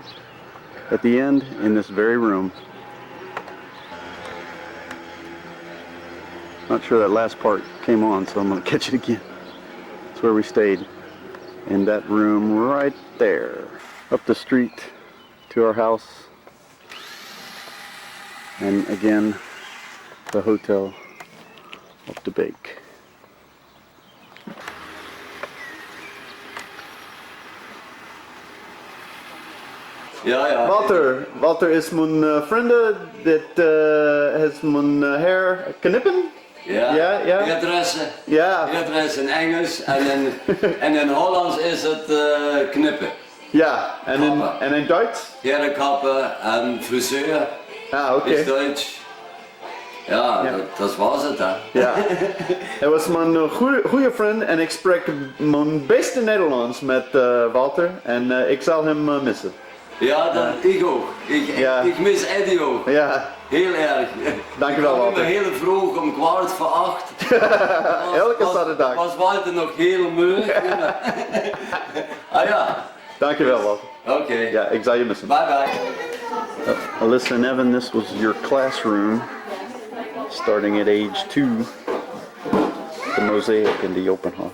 at the end, in this very room. Not sure that last part came on, so I'm going to catch it again. It's where we stayed, in that room right there. Up the street to our house, and again the Hotel Op de Beek. Ja, ja. Walter is mijn vrienden, dit is mijn hair knippen. Ja, ja. Hairdressen. Ja. Hairdressen in Engels en in Hollands is het knippen. Ja, en in Duits? Herrenkappen en friseur. Ah, oké. Is Duits. Ja, dat was het hè. Ja. Hij was mijn goede vriend en ik spreek mijn beste Nederlands met Walter en ik zal hem missen. Ja, ik ook. Ik mis Eddie ook. Ja. Heel erg. Dankjewel, Walter. Ik ben heel vroeg om 7:15. Elke zaterdag. Was Walter nog heel moe. Ah ja. Dankjewel, Walter. Oké. Ja, ik zal je missen. Bye bye. Alyssa and Evan, this was your classroom, starting at age 2, the Mosaic in the open hall.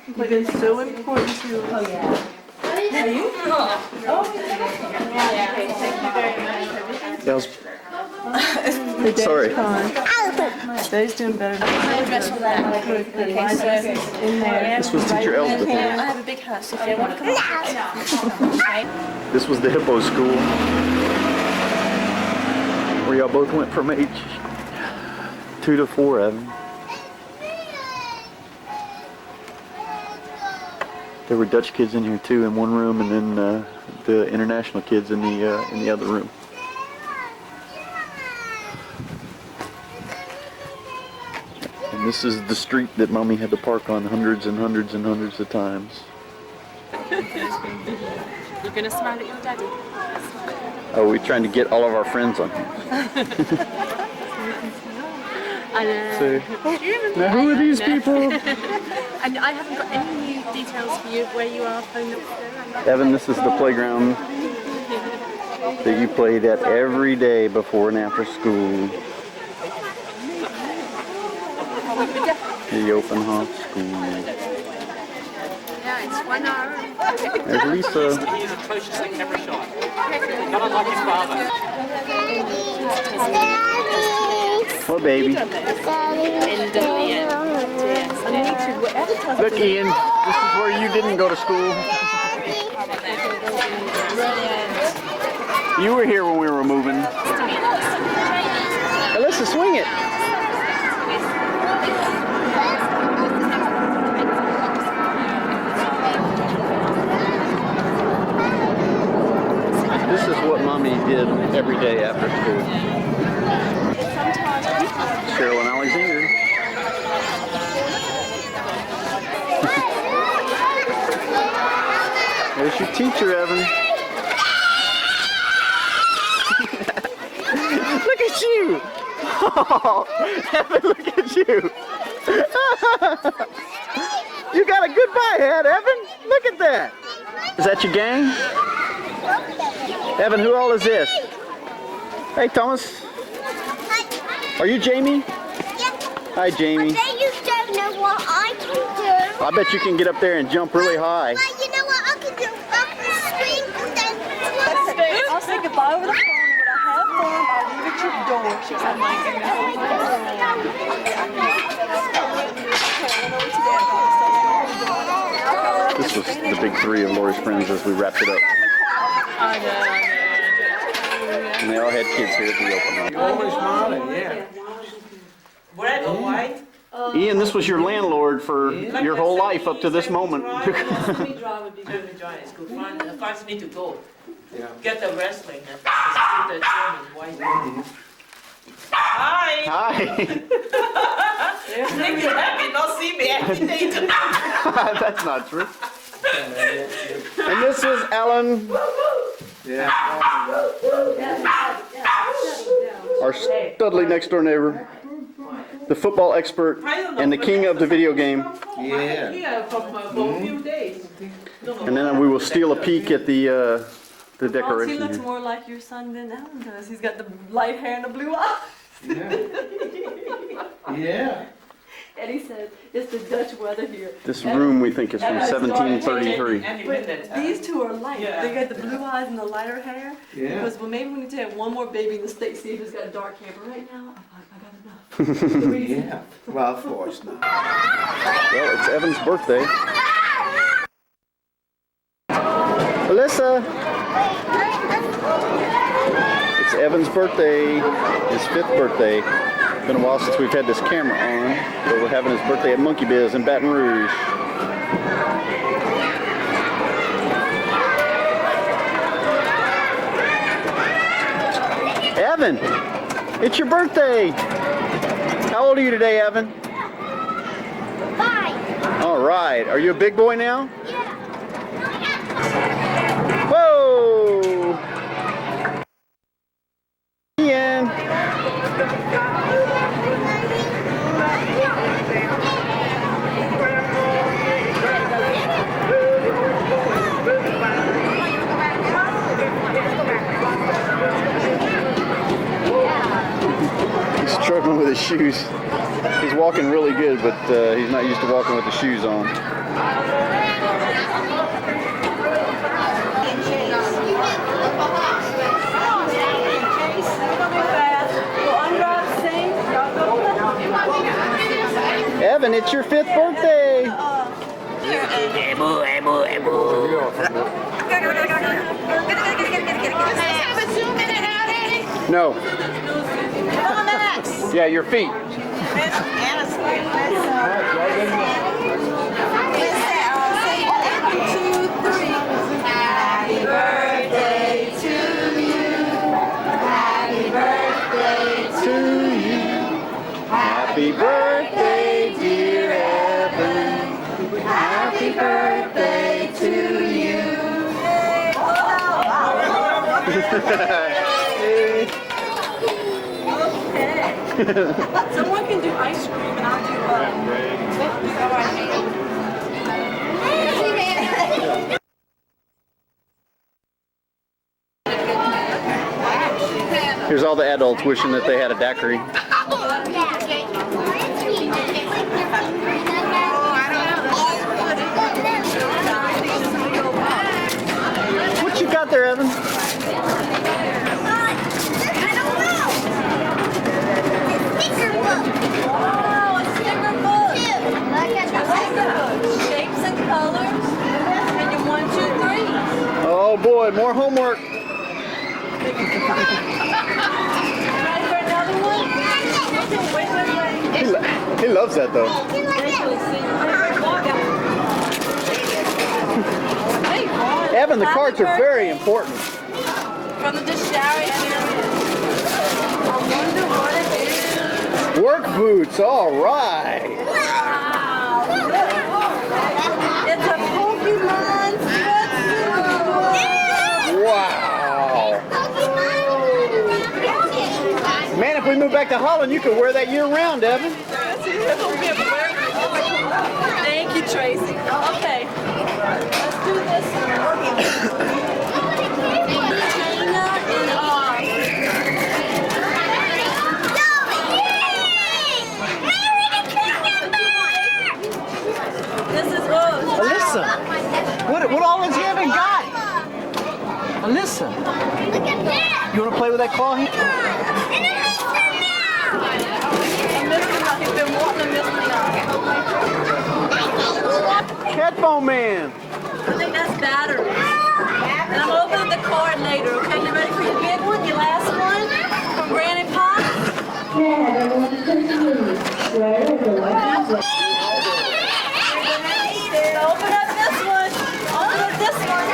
You've been so important to us. That was. Sorry. Today's doing better than This was Teacher Elspeth. I have a big house if you want to come This was the Hippo School, where y'all both went from age 2 to 4, Evan. There were Dutch kids in here too in one room, and then the international kids in the other room. And this is the street that Mommy had to park on hundreds and hundreds and hundreds of times. You're gonna smile at your daddy. Oh, we're trying to get all of our friends on here. So, now who are these people? And I haven't got any new details for you of where you are, phone number. Evan, this is the playground that you played at every day before and after school. The open house school. Yeah, it's 1 hour. There's Lisa. He's atrocious at camera shot. Not unlike his father. Oh, baby. Look, Ian, this is where you didn't go to school. You were here when we were moving. Alyssa, swing it. This is what Mommy did every day after school. Cheryl and Alexander. There's your teacher, Evan. Look at you! Oh, Evan, look at you! You got a goodbye hat, Evan. Look at that. Is that your gang? Evan, who all is this? Hey, Thomas. Are you Jamie? Hi, Jamie. But then you don't know what I can do. I bet you can get up there and jump really high. But you know what I can do? I can swing and then I'll say goodbye over the phone. When I have fun, I'll leave at your door. She said, my This was the big three of Lori's friends as we wrapped it up. And they all had kids here at the open house. You're always smiling, yeah. Red or white? Ian, this was your landlord for your whole life up to this moment. Me drive would be good to join. It's good fun. First need to go. Yeah. Get the wrestling and the German white. Hi! Hi. Make you happy not see me every day tonight. That's not true. And this is Alan, our studly next door neighbor, the football expert, and the king of the video game. Yeah. Yeah, for a few days. And then we will steal a peek at the He decoration looks here. more like your son than Alan does. He's got the light hair and the blue eyes. Yeah. And he said, it's the Dutch weather here. This room we think is from 1733. But these two are light. Yeah. They got the blue eyes and the lighter hair. Yeah. Because, well, maybe we need to have one more baby in the States, see if he's got dark hair. But right now, I got enough. Yeah. Well, of course not. Well, it's Evan's birthday. Alyssa! It's Evan's birthday, his 5th birthday. It's been a while since we've had this camera on, but we're having his birthday at Monkey Biz in Baton Rouge. Evan, it's your birthday. How old are you today, Evan? 5. All right. Are you a big boy now? Yeah. Whoa! Ian. shoes. He's walking really good, but he's not used to walking with the shoes on. Evan, it's your 5th birthday. No. Yeah, your feet. Happy birthday to you. Happy birthday To you. Happy birthday, dear Evan. Happy birthday to you. Someone can do ice cream and I'll do Here's all the adults wishing that they had a daiquiri. What you got there, Evan? shapes and colors. And you 1, 2, 3. Oh boy, more homework. Ready for another one? Wait. He loves that though. Evan, the cards are very important. From the shower. I wonder what it is. Work boots, all right. Wow. It's a Pokemon sweatsuit. Wow. Man, if we move back to Holland, you could wear that year round, Evan. Thank you, Tracy. Okay. Let's do this. This is Alyssa, what all has Evan got? Alyssa, Look at that. you want to play with that claw here? And a He's been wanting to miss me. Headphone man. I think that's batteries. And I'm opening the card later, okay? You ready for your big one, your last one? From Granny Pop? Open up this one. Open up this one.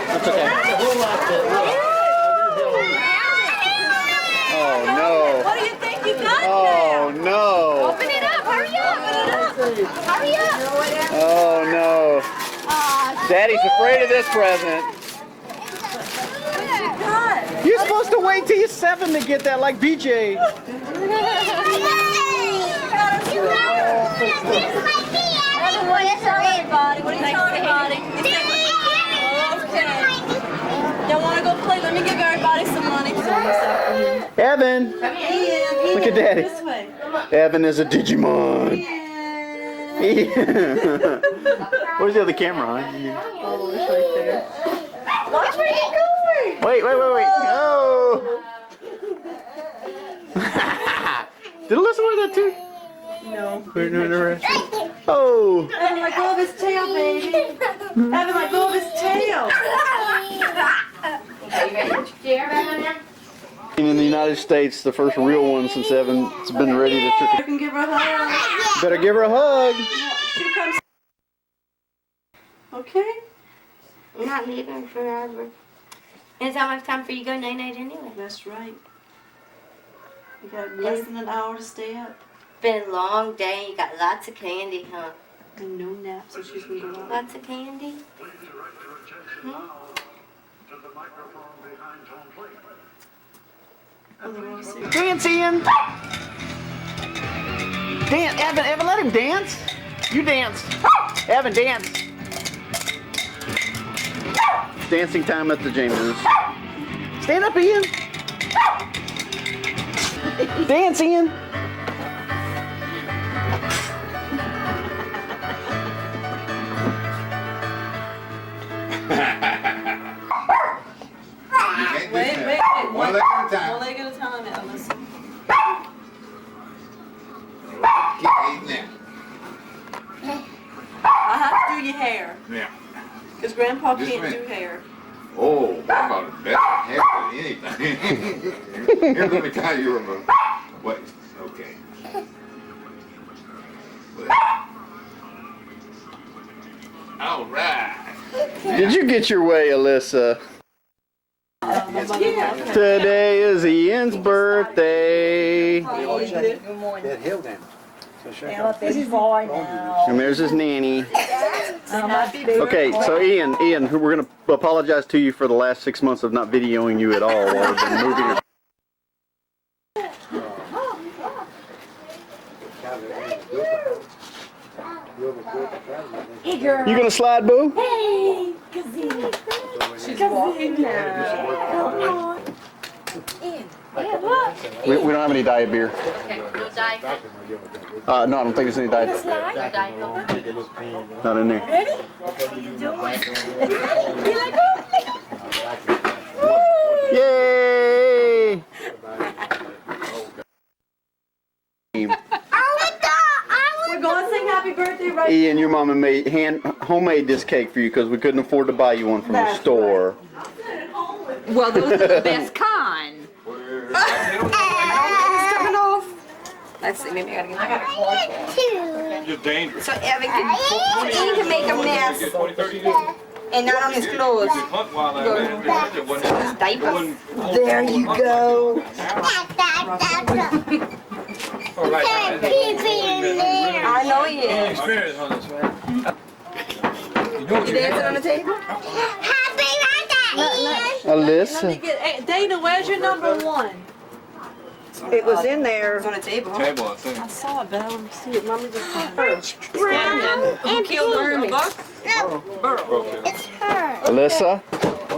That's okay. Oh no. What do you think you got Oh there? no. Open it up. Hurry up. Hurry up. Oh no. Daddy's afraid of this present. What you got? You're supposed to wait till you're 7 to get that, like BJ. Evan, what do you tell everybody? What do you tell everybody? Okay. Y'all want to go play? Let me give everybody some money. Evan, Ian, look at Daddy. This way. Evan is a Digimon. Where's the other camera, huh? Oh, it's right there. Watch where you're going. Wait. Oh. Did Alyssa wear that too? No. Oh. Evan, let go of his tail, baby. Evan, let go of his tail. In the United States, the first real one since Evan's been ready to trick I can give her a hug. Better give her a hug. She comes. Okay. We're not leaving forever. And it's almost time for you to go night-night anyway. That's right. You got less than an hour to stay up. Been a long day. You got lots of candy, huh? And no nap, so she's gonna go out. Lots of candy? Oh, they're all serious. Dance, Ian. Dance, Evan, let him dance. You dance. Evan, dance. It's dancing time at the James's. Stand up, Ian. Dance, Ian. Wait. One leg at a time. One leg at a time, Elvis. Keep eating it. I have to do your hair. Yeah. Because Grandpa This can't way. do hair. Oh, I'm about to bet half of anything. Here, let me tell you about. Wait, okay. All right. Did you get your way, Alyssa? Today is Ian's birthday. That hill down. This is boy now. And there's his nanny. Okay, so Ian, we're going to apologize to you for the last 6 months of not videoing you at all while we've been moving. Hey, girl. You gonna slide, boo? Hey, Kazee. She's walking now. We don't have any diet beer. Okay, no diet. No, I don't think there's any diet. No diet. Not in there. Ready? Do it. You like it? Yay! We're going to sing happy birthday right Ian, your mama made homemade this cake for you because we couldn't afford to buy you one from the store. Well, those are the best kind. It's coming off. Let's see, maybe I gotta get You're dangerous. So Evan can make a mess. And not on his clothes. His diapers. There you go. I know he is. Experience on this, man. You dancing on the table? Alyssa. Hey, Dana, where's your number one? It was in there. It was on the table. Table, I think. I saw it, but I don't see it. Mommy just saw it. Who killed Burmy? Alyssa?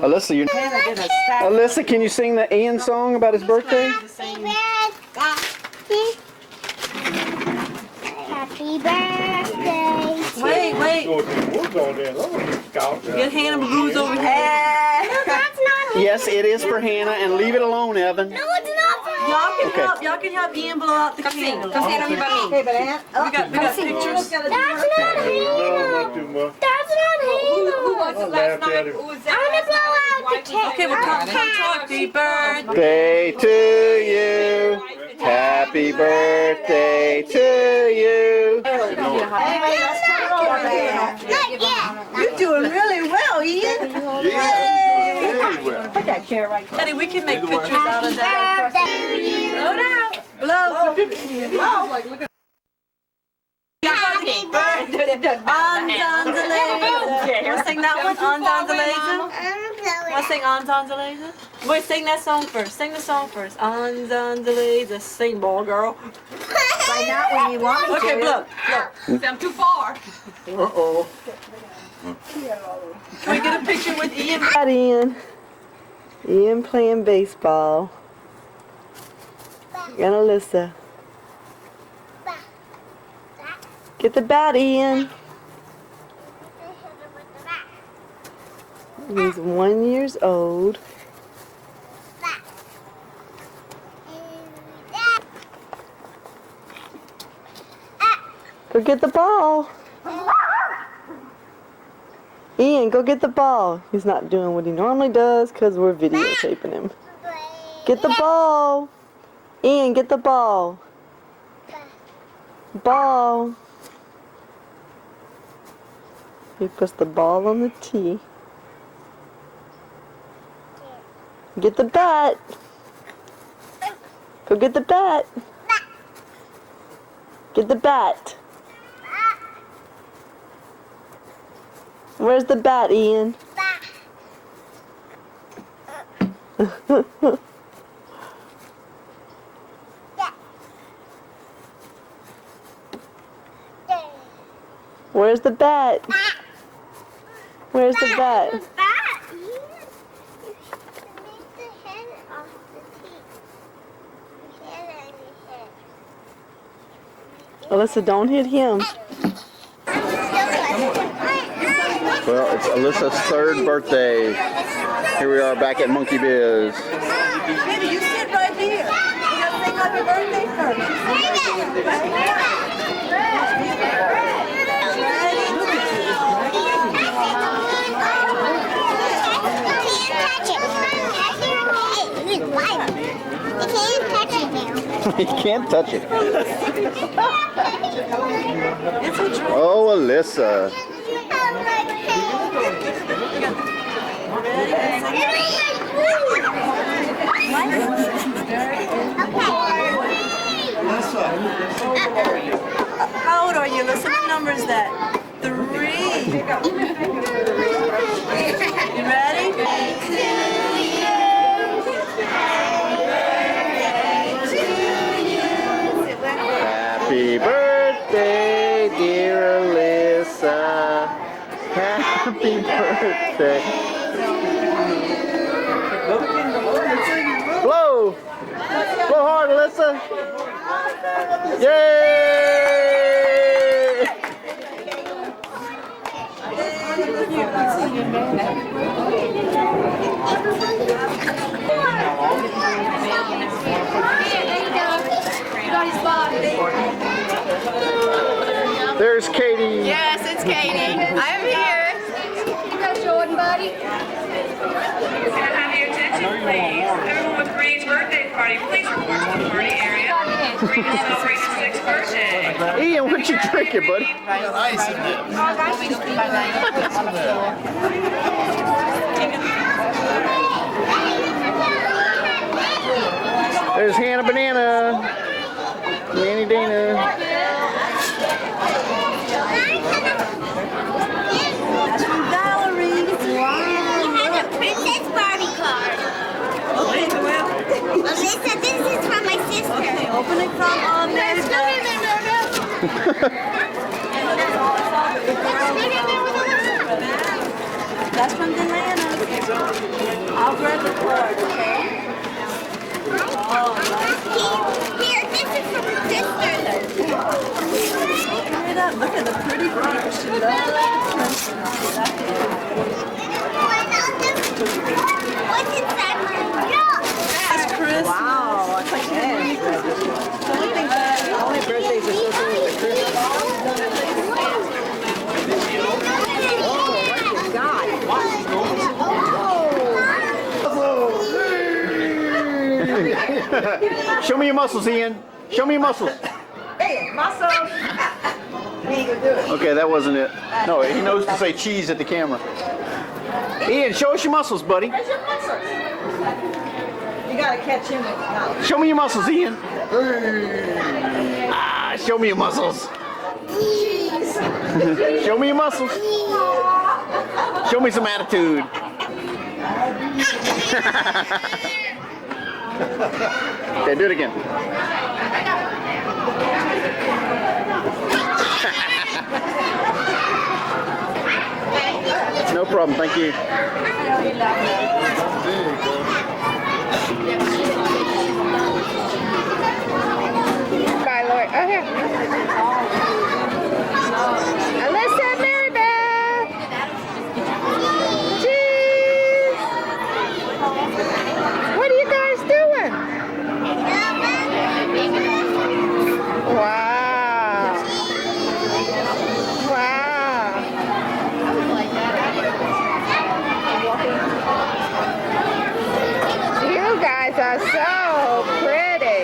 Alyssa, you. Alyssa, can you sing the Ian song about his birthday? Happy birthday. Wait. Get Hannah Blues over here. That's not Yes, it is for Hannah, and leave it alone, Evan. No, it's not for Y'all can help Ian blow out the candles. Come stand over by me. We got pictures. That's not Hannah. That's not Hannah. Who was it last night? Who was I'm gonna blow out the cake. Okay, well, come talk. Happy birthday. Birthday to you. Happy birthday to you. You're doing really well, Ian. Very well. Put that chair right there. Eddie, we can make pictures out of that. Blow. Happy birthday. On the laser. Wanna sing that one? On the laser. Wanna sing on the laser? Wait, sing that song first. Sing the song first. On the laser. Sing, ball girl. Find out when you want me Okay, to. blow. I'm too far. Uh-oh. Can we get a picture with Ian? Got Ian playing baseball. And Alyssa. Get the bat, Ian. He's 1 year old. Go get the ball. Ian, go get the ball. He's not doing what he normally does because we're videotaping him. Get the ball. Ian, get the ball. Ball. He puts the ball on the tee. Get the bat. Go get the bat. Get the bat. Where's the bat, Ian? Where's the bat? Where's the bat? Alyssa, don't hit him. Well, it's Alyssa's 3rd birthday. Here we are back at Monkey Biz. Baby, you sit right here. You gotta sing happy birthday You can't touch it. Oh, Alyssa. How old are you? Listen, what number is that? 3. You ready? Happy birthday, dear Alyssa. Happy birthday. Blow! Blow hard, Alyssa! Yay! There's Katie. Yes, it's Katie. I'm here. You go, Jordan, buddy. Can I have your attention, please? Everyone with Green's birthday party, please report to the party area. Green is celebrating his 6th birthday. Ian, what you drinking, buddy? Got ice in there. There's Hannah Banana. Nanny Dana. That's from Valerie. Wow. You had a Princess Barbie card. Okay, well. Alyssa, this is from my sister. Okay, open it from Mary Beth. That's from Diana. I'll grab the card, okay? Oh, nice. Here, this is from my sister. Open it up. Look at the pretty picture. She loves What's inside my jar? That's Christmas. Wow, it's like candy. Only birthdays associated with Christmas. Show me your muscles, Ian. Show me your muscles. Hey, muscles. Okay, that wasn't it. No, he knows to say cheese at the camera. Ian, show us your muscles, buddy. You gotta catch him with the mouth. Show me your muscles, Ian. Ah, show me your muscles. Show me your muscles. Show me some attitude. Okay, do it again. No problem, thank you. Bye, Lord. Okay. Alyssa, Mary Beth. Cheese. What are you guys doing? Wow. Wow. You guys are so pretty.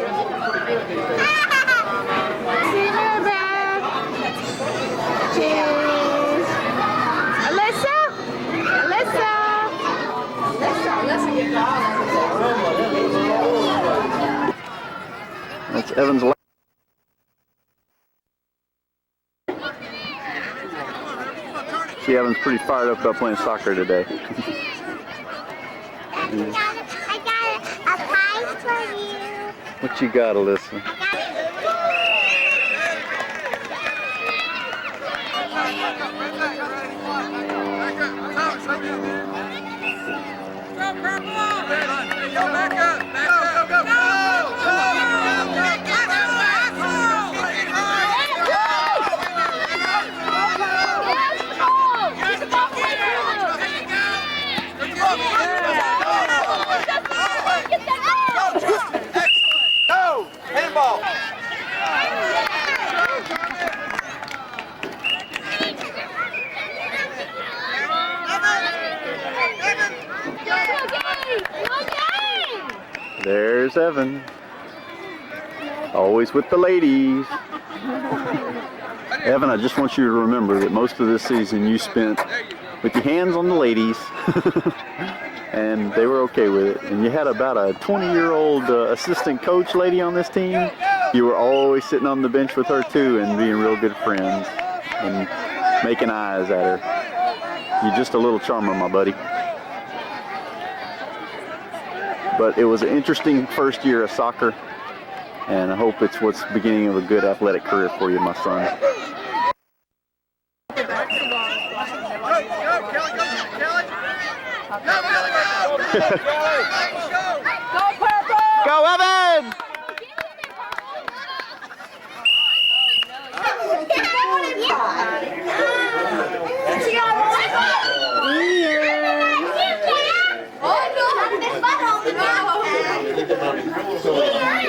See Mary Beth. Cheese. Alyssa. Alyssa. Alyssa, get That's Evan's left. See, Evan's pretty fired up about playing soccer today. I got a prize for you. What you got, Alyssa? There's Evan. Always with the ladies. Evan, I just want you to remember that most of this season you spent with your hands on the ladies. And they were okay with it. And you had about a 20-year-old assistant coach lady on this team. You were always sitting on the bench with her too and being real good friends and making eyes at her. You're just a little charmer, my buddy. But it was an interesting first year of soccer, and I hope it's what's the beginning of a good athletic career for you, my son. Go, Evan!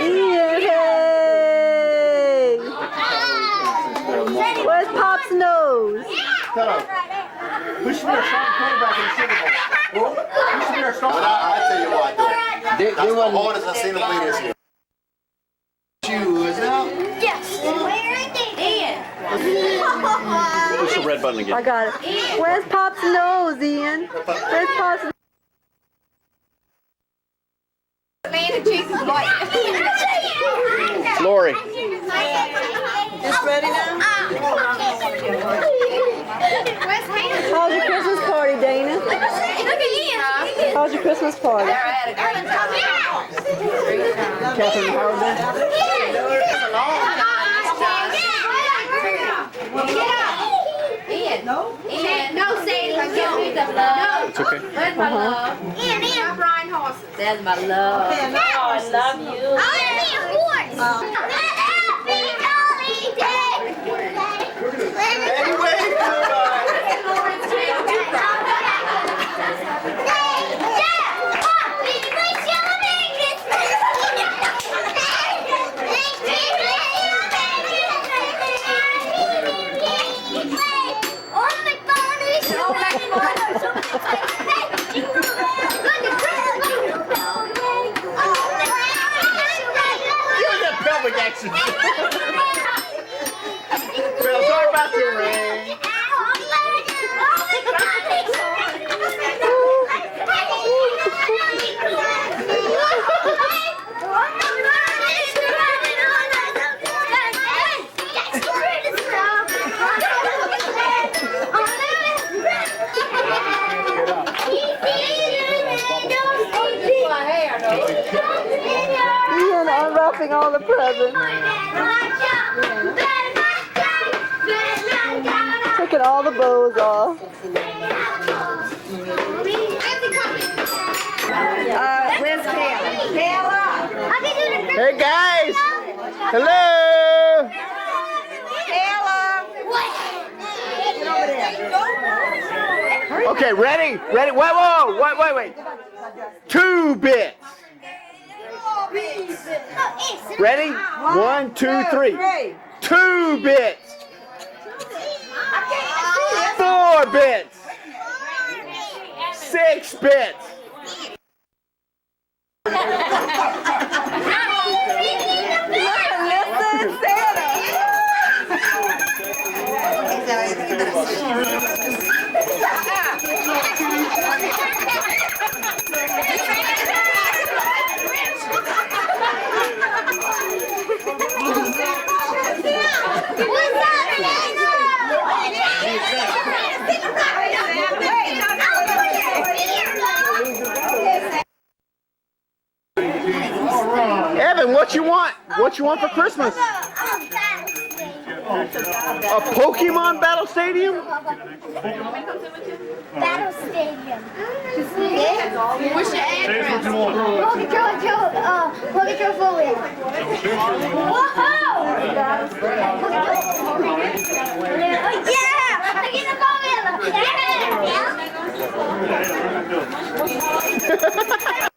Ian, hey! Where's Pop's nose? Who should be our starting quarterback in the Super Bowl? Who should be our starting? I tell you what, though. That's the hardest I've seen them play this year. Shoes out. Yes. Push the red button again. I got it. Where's Pop's nose, Ian? Where's Pop's nose? Man and Jesus white. Lori. It's ready now? How's your Christmas party, Dana? Look at Ian. How's your Christmas party? Catherine Howard there? Ian. No, Sadie. Give me the love. It's okay. Where's my love? Ian. Brian Horses. That's my love. I love you. Well, sorry about your ring. Ian unwrapping all the presents. Taking all the bows off. Where's Kayla? Kayla! Hey guys! Hello! Kayla! Okay, ready? Ready? Wait. 2 bits. Ready? 1, 2, 3. 2 bits. 4 bits. 6 bits. Evan, what you want? What you want for Christmas? A Pokemon Battle Stadium? Battle Stadium. What's your address? Pokemon Foley. Whoa! Yeah! I get the ball.